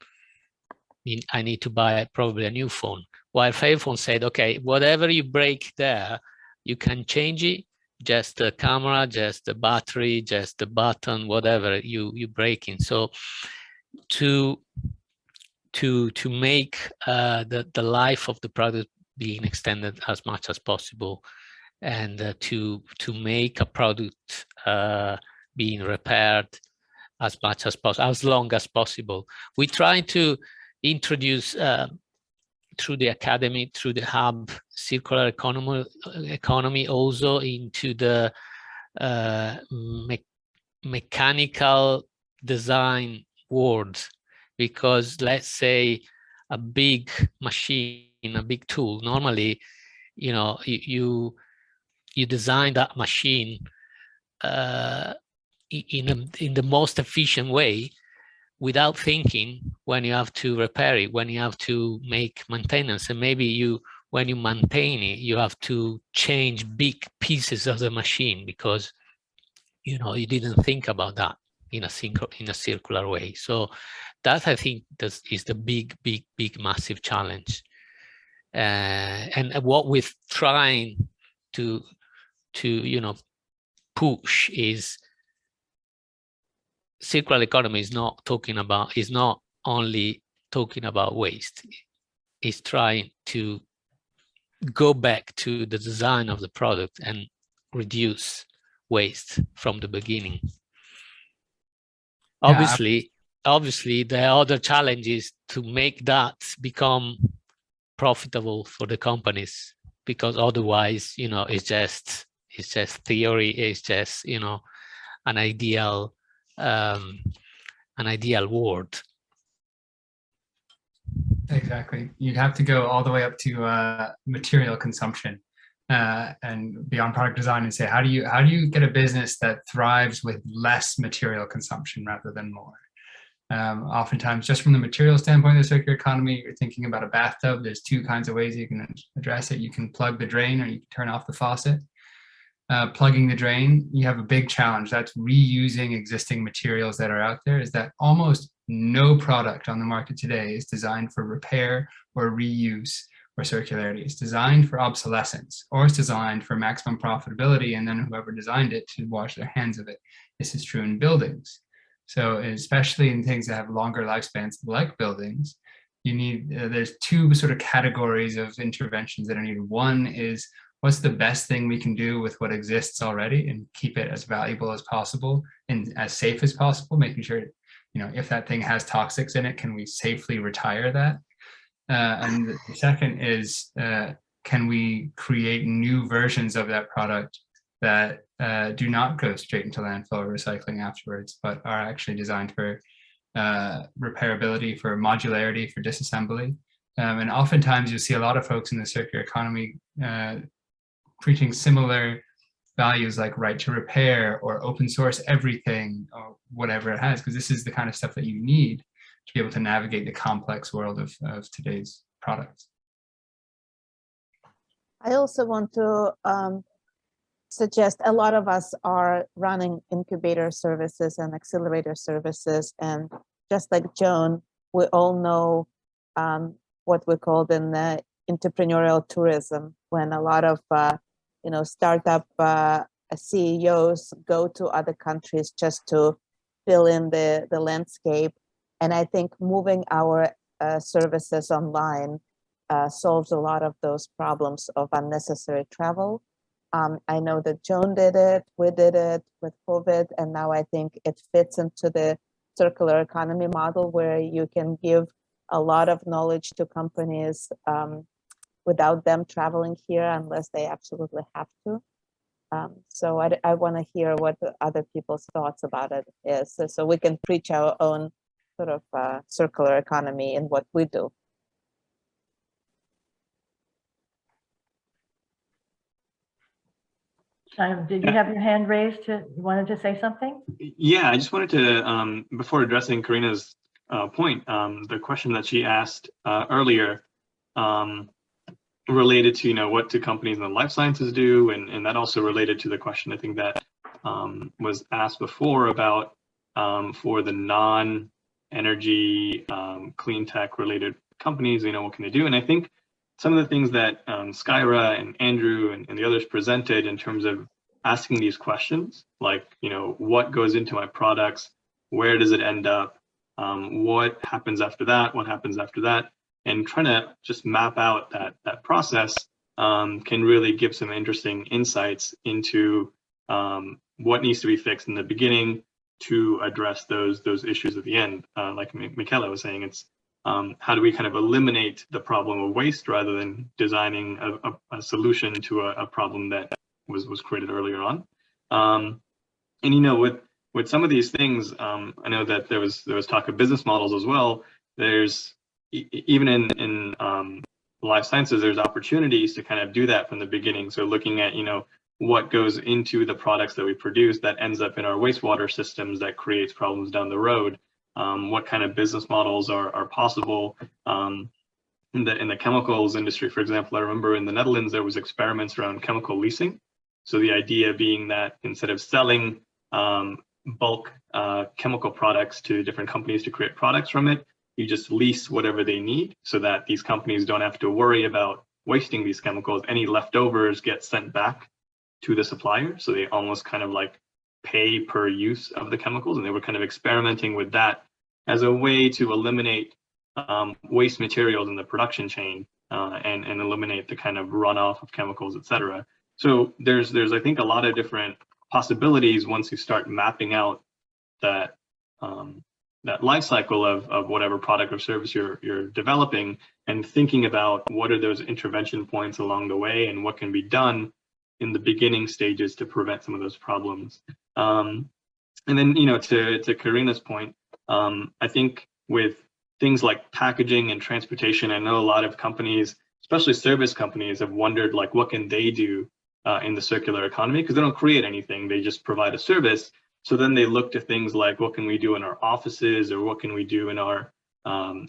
Speaker 3: I need to buy probably a new phone. While Fairphone said, okay, whatever you break there, you can change it. Just the camera, just the battery, just the button, whatever you breaking. So to make the life of the product being extended as much as possible, and to make a product being repaired as much as possible, as long as possible. We try to introduce through the academy, through the hub, circular economy also into the mechanical design world, because let's say a big machine, a big tool, normally, you know, you design that machine in the most efficient way, without thinking when you have to repair it, when you have to make maintenance, and maybe when you maintain it, you have to change big pieces of the machine because you didn't think about that in a circular way. So that, I think, is the big massive challenge. And what we're trying to push is circular economy is not only talking about waste. It's trying to go back to the design of the product and reduce waste from the beginning. Obviously, the other challenge is to make that become profitable for the companies, because otherwise, it's just theory. It's just, an ideal world.
Speaker 5: Exactly. You'd have to go all the way up to material consumption and beyond product design, and say, how do you get a business that thrives with less material consumption rather than more? Oftentimes, just from the material standpoint of the circular economy, you're thinking about a bathtub. There's two kinds of ways you can address it. You can plug the drain, or you can turn off the faucet. Plugging the drain, you have a big challenge. That's reusing existing materials that are out there. Is that almost no product on the market today is designed for repair or reuse or circularity. It's designed for obsolescence, or it's designed for maximum profitability, and then whoever designed it should wash their hands of it. This is true in buildings. So especially in things that have longer lifespans, like buildings, you need, there's two sort of categories of interventions that are needed. One is, what's the best thing we can do with what exists already and keep it as valuable as possible and as safe as possible, making sure, if that thing has toxics in it, can we safely retire that? And the second is, can we create new versions of that product that do not go straight into landfill or recycling afterwards, but are actually designed for repairability, for modularity, for disassembly. And oftentimes you'll see a lot of folks in the circular economy preaching similar values like right to repair or open source everything or whatever it has, because this is the kind of stuff that you need to be able to navigate the complex world of today's products.
Speaker 8: I also want to suggest, a lot of us are running incubator services and accelerator services, and just like Joan, we all know what we call in entrepreneurial tourism, when a lot of startup CEOs go to other countries just to fill in the landscape. And I think moving our services online solves a lot of those problems of unnecessary travel. I know that Joan did it, we did it with COVID, and now I think it fits into the circular economy model, where you can give a lot of knowledge to companies without them traveling here unless they absolutely have to. So I want to hear what other people's thoughts about it is, so we can preach our own sort of circular economy in what we do.
Speaker 1: Simon, did you have your hand raised? You wanted to say something?
Speaker 2: Yeah, I just wanted to, before addressing Karina's point, the question that she asked earlier related to, what do companies in the life sciences do? And that also related to the question, I think, that was asked before about for the non-energy clean tech related companies, what can they do? And I think some of the things that Skyra and Andrew and the others presented in terms of asking these questions, like, what goes into my products? Where does it end up? What happens after that? What happens after that? And trying to just map out that process can really give some interesting insights into what needs to be fixed in the beginning to address those issues at the end. Like Michaela was saying, it's how do we kind of eliminate the problem of waste rather than designing a solution to a problem that was created earlier on. And with some of these things, I know that there was talk of business models as well. There's even in life sciences, there's opportunities to kind of do that from the beginning. So looking at what goes into the products that we produce that ends up in our wastewater systems that creates problems down the road. What kind of business models are possible in the chemicals industry, for example. I remember in the Netherlands there was experiments around chemical leasing. So the idea being that instead of selling bulk chemical products to different companies to create products from it, you just lease whatever they need so that these companies don't have to worry about wasting these chemicals. Any leftovers get sent back to the supplier. So they almost kind of like pay per use of the chemicals. And they were kind of experimenting with that as a way to eliminate waste materials in the production chain and eliminate the kind of runoff of chemicals, et cetera. So there's I think a lot of different possibilities once you start mapping out that that life cycle of whatever product or service you're developing, and thinking about what are those intervention points along the way and what can be done in the beginning stages to prevent some of those problems. And then, to Karina's point, I think with things like packaging and transportation, I know a lot of companies, especially service companies, have wondered, like, what can they do in the circular economy? Because they don't create anything, they just provide a service. So then they look to things like, what can we do in our offices, or what can we do in our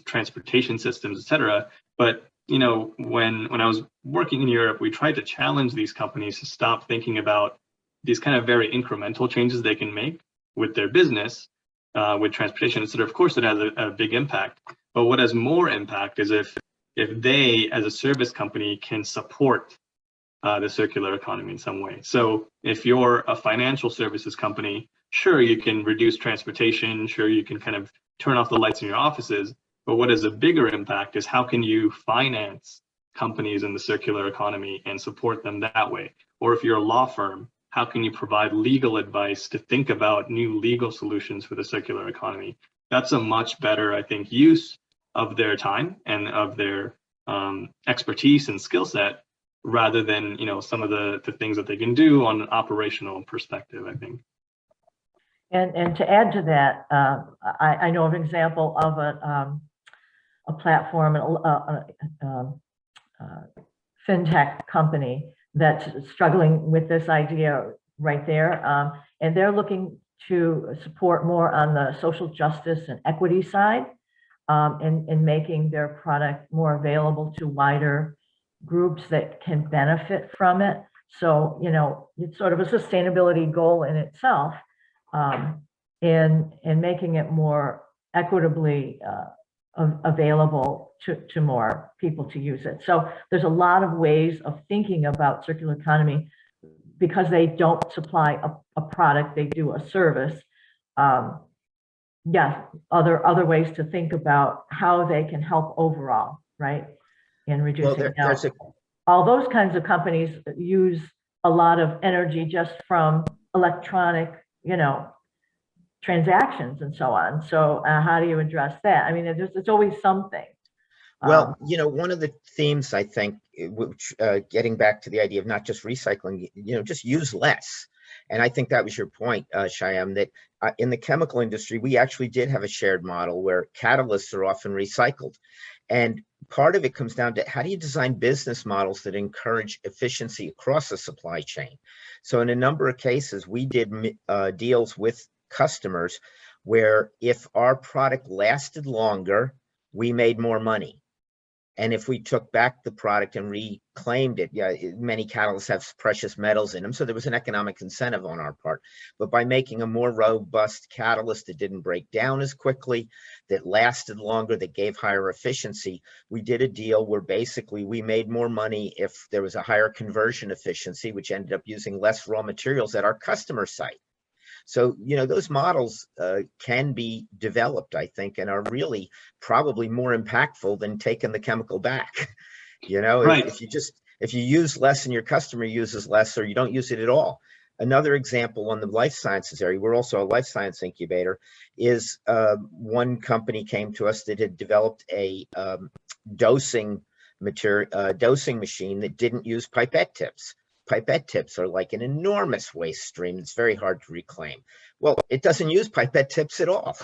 Speaker 2: transportation systems, et cetera. But when I was working in Europe, we tried to challenge these companies to stop thinking about these kind of very incremental changes they can make with their business, with transportation, et cetera. Of course, it has a big impact. But what has more impact is if they, as a service company, can support the circular economy in some way. So if you're a financial services company, sure, you can reduce transportation, sure, you can kind of turn off the lights in your offices, but what is a bigger impact is how can you finance companies in the circular economy and support them that way? Or if you're a law firm, how can you provide legal advice to think about new legal solutions for the circular economy? That's a much better, I think, use of their time and of their expertise and skill set, rather than some of the things that they can do on an operational perspective, I think.
Speaker 1: And to add to that, I know of an example of a platform, fintech company that's struggling with this idea right there. And they're looking to support more on the social justice and equity side, in making their product more available to wider groups that can benefit from it. So, it's sort of a sustainability goal in itself, in making it more equitably available to more people to use it. So there's a lot of ways of thinking about circular economy, because they don't supply a product, they do a service. Yeah, other ways to think about how they can help overall, right? In reducing all those kinds of companies use a lot of energy just from electronic, transactions and so on. So how do you address that? I mean, it's always something.
Speaker 7: Well, one of the themes, I think, which getting back to the idea of not just recycling, just use less. And I think that was your point, Shyam, that in the chemical industry, we actually did have a shared model where catalysts are often recycled. And part of it comes down to how do you design business models that encourage efficiency across the supply chain? So in a number of cases, we did deals with customers where if our product lasted longer, we made more money. And if we took back the product and reclaimed it, yeah, many catalysts have precious metals in them, so there was an economic incentive on our part. But by making a more robust catalyst that didn't break down as quickly, that lasted longer, that gave higher efficiency, we did a deal where basically we made more money if there was a higher conversion efficiency, which ended up using less raw materials at our customer site. So, you know, those models can be developed, I think, and are really probably more impactful than taking the chemical back. You know,
Speaker 2: Right.
Speaker 7: if you use less and your customer uses less, or you don't use it at all. Another example on the life sciences area, we're also a life science incubator, is one company came to us that had developed a dosing machine that didn't use pipette tips. Pipette tips are like an enormous waste stream. It's very hard to reclaim. Well, it doesn't use pipette tips at all.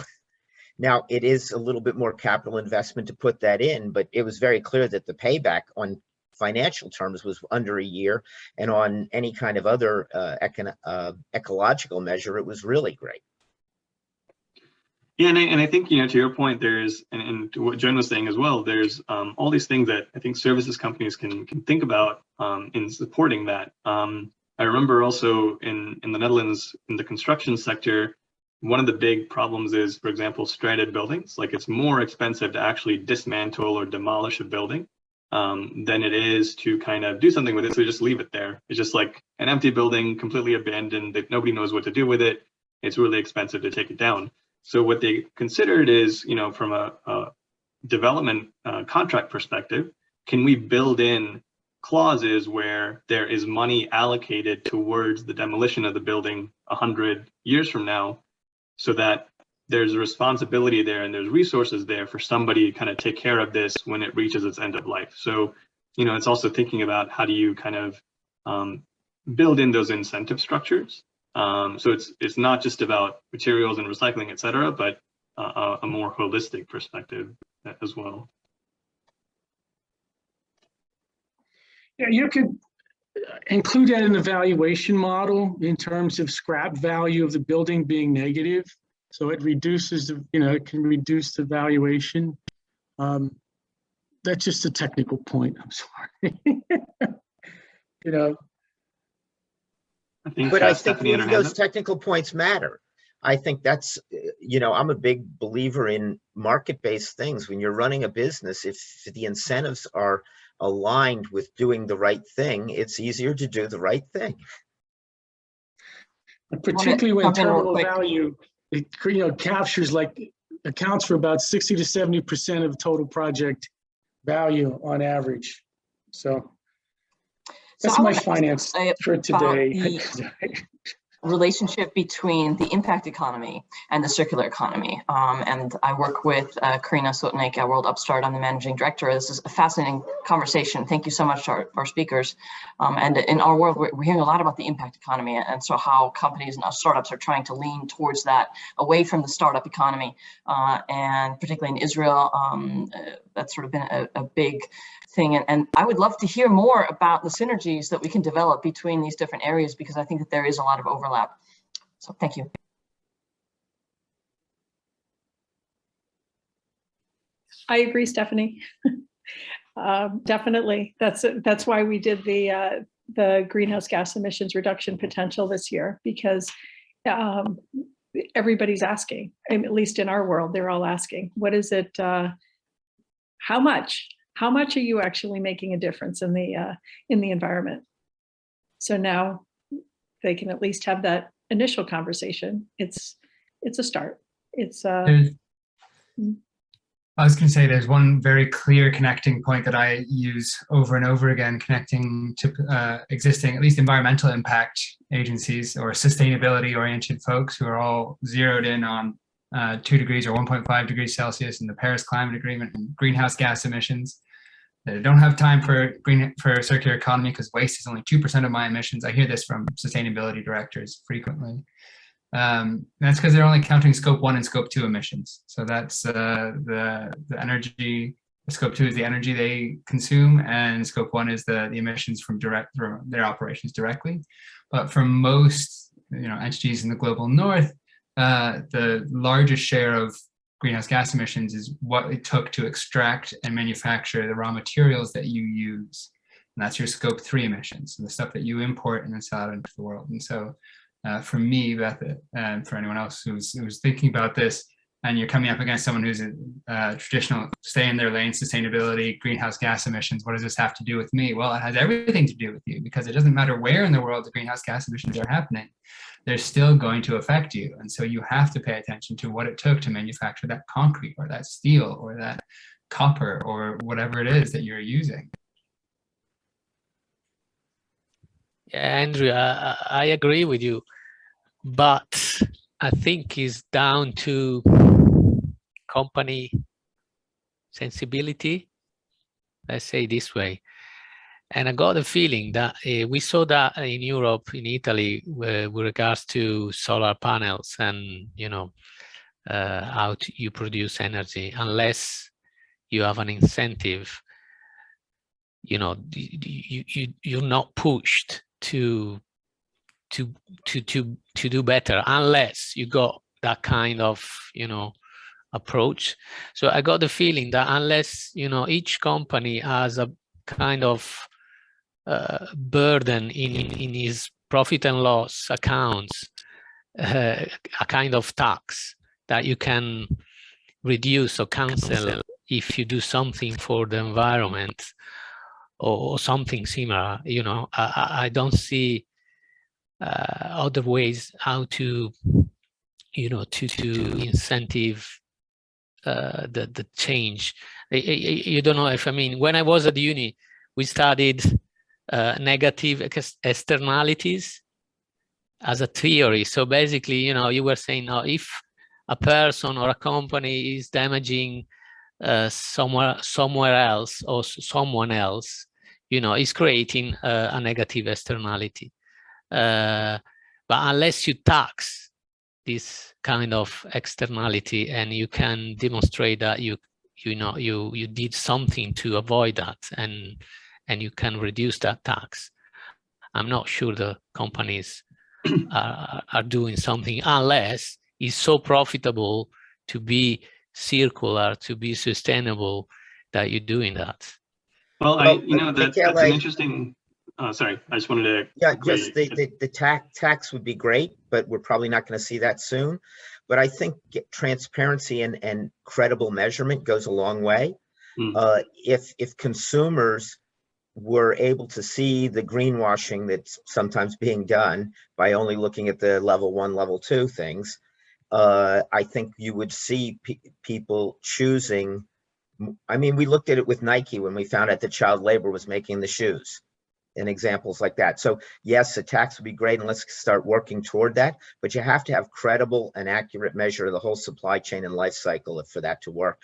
Speaker 7: Now, it is a little bit more capital investment to put that in, but it was very clear that the payback on financial terms was under a year, and on any kind of other ecological measure, it was really great.
Speaker 2: Yeah, and I think, you know, to your point, there's, and to what Jen was saying as well, there's all these things that I think services companies can think about in supporting that. I remember also in the Netherlands, in the construction sector, one of the big problems is, for example, stranded buildings. Like, it's more expensive to actually dismantle or demolish a building than it is to kind of do something with it. So just leave it there. It's just like an empty building, completely abandoned, that nobody knows what to do with it. It's really expensive to take it down. So what they considered is, you know, from a development contract perspective, can we build in clauses where there is money allocated towards the demolition of the building 100 years from now, so that there's a responsibility there and there's resources there for somebody to kind of take care of this when it reaches its end of life. So, you know, it's also thinking about how do you kind of build in those incentive structures. So it's not just about materials and recycling, et cetera, but a more holistic perspective as well.
Speaker 9: Yeah, you could include that in the valuation model in terms of scrap value of the building being negative. So it reduces, it can reduce the valuation. That's just a technical point. I'm sorry.
Speaker 7: But I think those technical points matter. I think that's, I'm a big believer in market-based things. When you're running a business, if the incentives are aligned with doing the right thing, it's easier to do the right thing.
Speaker 9: Particularly when terminal value, it accounts for about 60 to 70% of total project value on average. So that's my finance for today.
Speaker 10: Relationship between the impact economy and the circular economy. And I work with Karina Sotnik at World Upstart. I'm the managing director. This is a fascinating conversation. Thank you so much to our speakers. And in our world, we're hearing a lot about the impact economy, and so how companies and startups are trying to lean towards that, away from the startup economy. And particularly in Israel, that's sort of been a big thing. And I would love to hear more about the synergies that we can develop between these different areas, because I think that there is a lot of overlap. So thank you.
Speaker 6: I agree, Stephanie. Definitely. That's why we did the greenhouse gas emissions reduction potential this year, because everybody's asking, at least in our world, they're all asking, what is it, how much are you actually making a difference in the environment? So now they can at least have that initial conversation. It's a start.
Speaker 5: I was going to say there's one very clear connecting point that I use over and over again, connecting to existing, at least environmental impact agencies or sustainability oriented folks who are all zeroed in on 2 degrees or 1.5 degrees Celsius in the Paris Climate Agreement and greenhouse gas emissions. They don't have time for circular economy because waste is only 2% of my emissions. I hear this from sustainability directors frequently. That's because they're only counting scope 1 and scope 2 emissions. So that's the energy. Scope 2 is the energy they consume, and scope 1 is the emissions from their operations directly. But for most entities in the global north, the largest share of greenhouse gas emissions is what it took to extract and manufacture the raw materials that you use. And that's your scope 3 emissions, the stuff that you import and then sell out into the world. And so for me, Beth, and for anyone else who's thinking about this, and you're coming up against someone who's a traditional stay in their lane, sustainability, greenhouse gas emissions, what does this have to do with me? Well, it has everything to do with you, because it doesn't matter where in the world the greenhouse gas emissions are happening, they're still going to affect you. And so you have to pay attention to what it took to manufacture that concrete or that steel or that copper or whatever it is that you're using.
Speaker 3: Yeah, Andrew, I agree with you, but I think it's down to company sensibility, let's say this way. And I got the feeling that we saw that in Europe, in Italy, with regards to solar panels and, you know, how you produce energy. Unless you have an incentive, you know, you're not pushed to do better unless you got that kind of, you know, approach. So I got the feeling that unless, you know, each company has a kind of burden in his profit and loss accounts, a kind of tax that you can reduce or cancel if you do something for the environment or something similar. You know, I don't see other ways how to, you know, to incentive the change. You don't know if, I mean, when I was at uni, we studied negative externalities as a theory. So basically, you know, you were saying, now, if a person or a company is damaging somewhere else or someone else, you know, is creating a negative externality. But unless you tax this kind of externality and you can demonstrate that you did something to avoid that, and you can reduce that tax, I'm not sure the companies are doing something, unless it's so profitable to be circular, to be sustainable, that you're doing that.
Speaker 2: Well, that's an interesting. Sorry, I just wanted to.
Speaker 7: Yeah, just the tax would be great, but we're probably not going to see that soon. But I think transparency and credible measurement goes a long way. If consumers were able to see the greenwashing that's sometimes being done by only looking at the level 1, level 2 things, I think you would see people choosing. I mean, we looked at it with Nike when we found out that child labor was making the shoes, and examples like that. So yes, the tax would be great, and let's start working toward that. But you have to have credible and accurate measure of the whole supply chain and life cycle for that to work.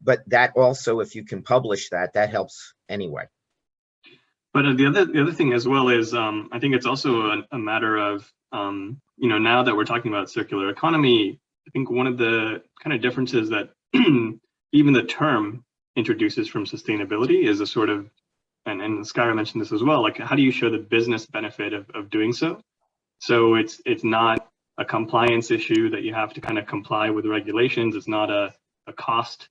Speaker 7: But that also, if you can publish that, that helps anyway.
Speaker 2: But the other thing as well is, I think it's also a matter of, you know, now that we're talking about circular economy, I think one of the kind of differences that even the term introduces from sustainability is a sort of, and Skyra mentioned this as well, like, how do you show the business benefit of doing so? So it's not a compliance issue that you have to kind of comply with regulations. It's not a cost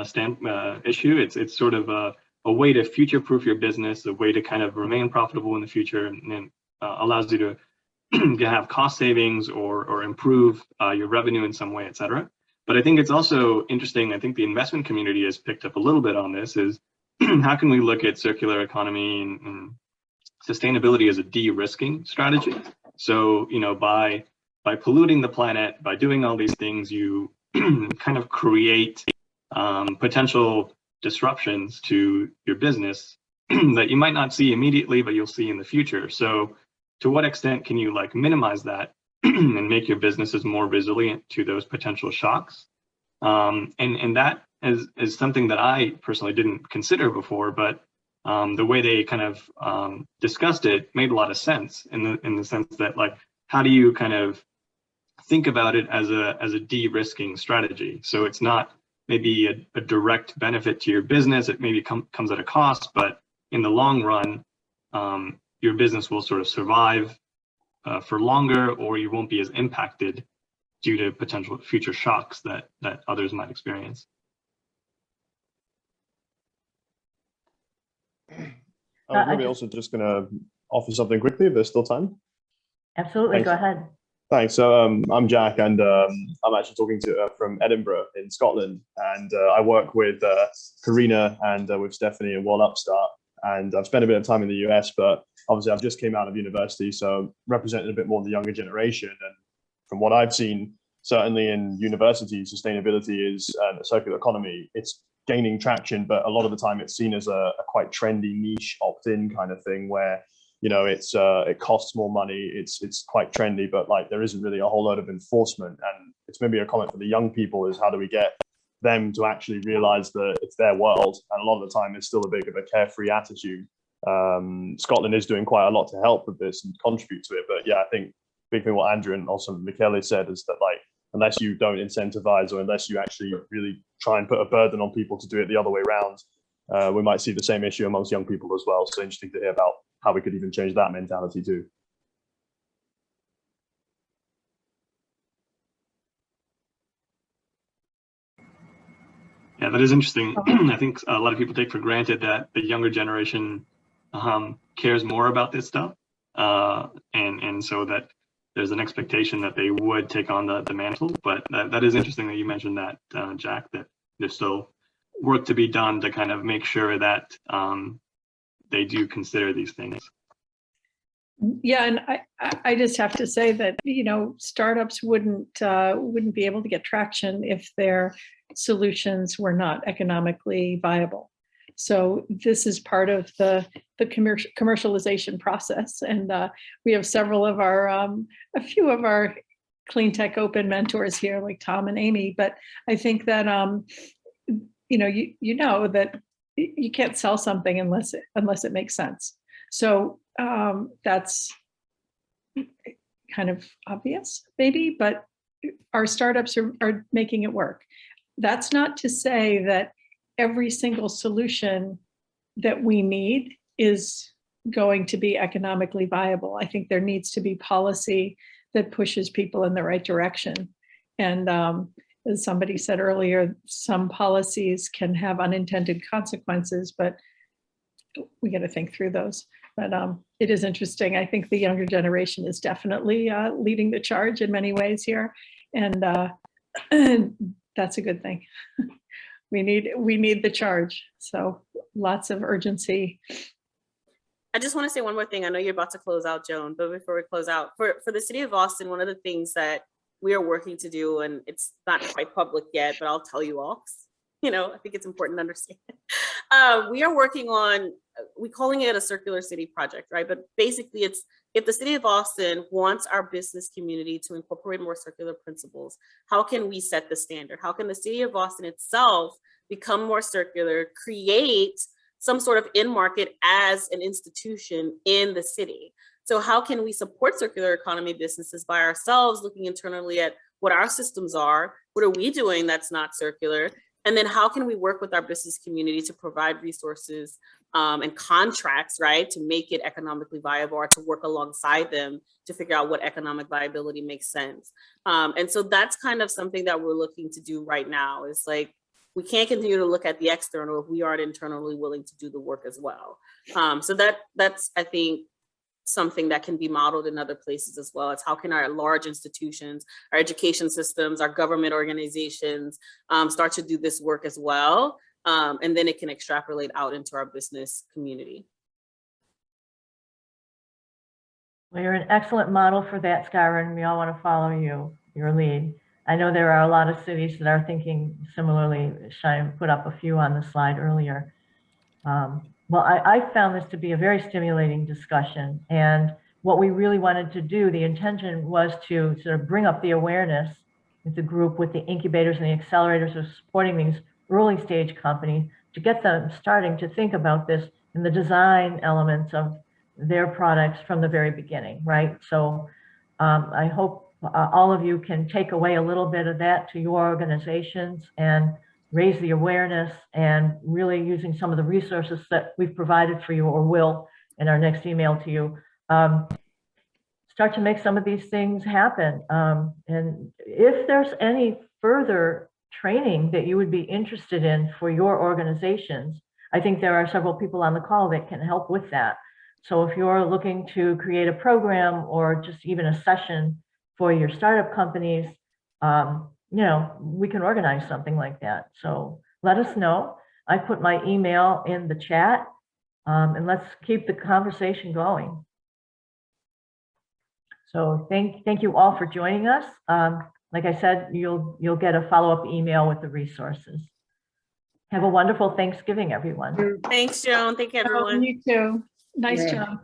Speaker 2: stamp issue. It's sort of a way to future-proof your business, a way to kind of remain profitable in the future, and allows you to have cost savings or improve your revenue in some way, et cetera. But I think it's also interesting, I think the investment community has picked up a little bit on this, is how can we look at circular economy and sustainability as a de-risking strategy? So, you know, by polluting the planet, by doing all these things, you kind of create potential disruptions to your business that you might not see immediately, but you'll see in the future. So to what extent can you like minimize that and make your businesses more resilient to those potential shocks? And that is something that I personally didn't consider before, but the way they kind of discussed it made a lot of sense in the sense that, like, how do you kind of think about it as a de-risking strategy? So it's not maybe a direct benefit to your business. It maybe comes at a cost, but in the long run, your business will sort of survive for longer, or you won't be as impacted due to potential future shocks that others might experience.
Speaker 11: I was maybe also just going to offer something quickly if there's still time.
Speaker 1: Absolutely,
Speaker 11: Thanks.
Speaker 1: go ahead.
Speaker 11: Thanks. So I'm Jack, and I'm actually talking to from Edinburgh in Scotland, and I work with Karina and with Stephanie in World Upstart, and I've spent a bit of time in the US, but obviously I've just came out of university, so representing a bit more the younger generation. And from what I've seen, certainly in university, sustainability is a circular economy. It's gaining traction, but a lot of the time it's seen as a quite trendy niche opt-in kind of thing where, you know, it costs more money, it's quite trendy, but like there isn't really a whole lot of enforcement. And it's maybe a comment for the young people is how do we get them to actually realize that it's their world? And a lot of the time it's still a bit of a carefree attitude. Scotland is doing quite a lot to help with this and contribute to it. But yeah, I think big thing what Andrew and also Michele said is that like, unless you don't incentivize or unless you actually really try and put a burden on people to do it the other way around, we might see the same issue amongst young people as well. So interesting to hear about how we could even change that mentality too.
Speaker 2: Yeah, that is interesting. I think a lot of people take for granted that the younger generation cares more about this stuff. And so that there's an expectation that they would take on the mantle. But that is interesting that you mentioned that, Jack, that there's still work to be done to kind of make sure that they do consider these things.
Speaker 6: Yeah, and I just have to say that, you know, startups wouldn't be able to get traction if their solutions were not economically viable. So this is part of the commercialization process, and we have several of our a few of our clean tech open mentors here, like Tom and Amy. But I think that you know that you can't sell something unless it makes sense. So that's kind of obvious, maybe, but our startups are making it work. That's not to say that every single solution that we need is going to be economically viable. I think there needs to be policy that pushes people in the right direction. And as somebody said earlier, some policies can have unintended consequences, but we got to think through those. But it is interesting. I think the younger generation is definitely leading the charge in many ways here. And that's a good thing. We need the charge. So lots of urgency.
Speaker 4: I just want to say one more thing. I know you're about to close out, Joan, but before we close out, for the city of Austin, one of the things that we are working to do, and it's not quite public yet, but I'll tell you all, you know, I think it's important to understand. We are working on, we're calling it a circular city project, right? But basically it's, if the city of Austin wants our business community to incorporate more circular principles, how can we set the standard? How can the city of Austin itself become more circular, create some sort of in-market as an institution in the city? So how can we support circular economy businesses by ourselves, looking internally at what our systems are, what are we doing that's not circular? And then how can we work with our business community to provide resources and contracts, right, to make it economically viable, or to work alongside them to figure out what economic viability makes sense. And so that's kind of something that we're looking to do right now. Is like, we can't continue to look at the external if we aren't internally willing to do the work as well. So that's, I think, something that can be modeled in other places as well. It's how can our large institutions, our education systems, our government organizations start to do this work as well. And then it can extrapolate out into our business community.
Speaker 1: Well, you're an excellent model for that, Skyra, and we all want to follow your lead. I know there are a lot of cities that are thinking similarly. Shine put up a few on the slide earlier. Well, I found this to be a very stimulating discussion, and what we really wanted to do, the intention was to sort of bring up the awareness with the group, with the incubators and the accelerators of supporting these early stage companies, to get them starting to think about this in the design elements of their products from the very beginning, right? So I hope all of you can take away a little bit of that to your organizations and raise the awareness, and really using some of the resources that we've provided for you or will in our next email to you. start to make some of these things happen. And if there's any further training that you would be interested in for your organizations, I think there are several people on the call that can help with that. So if you're looking to create a program or just even a session for your startup companies, you know, we can organize something like that. So let us know. I put my email in the chat, and let's keep the conversation going. So thank you all for joining us. Like I said, you'll get a follow-up email with the resources. Have a wonderful Thanksgiving, everyone.
Speaker 4: Thanks, Joan. Thank you, everyone.
Speaker 6: You too. Nice
Speaker 9: Yeah.
Speaker 6: job.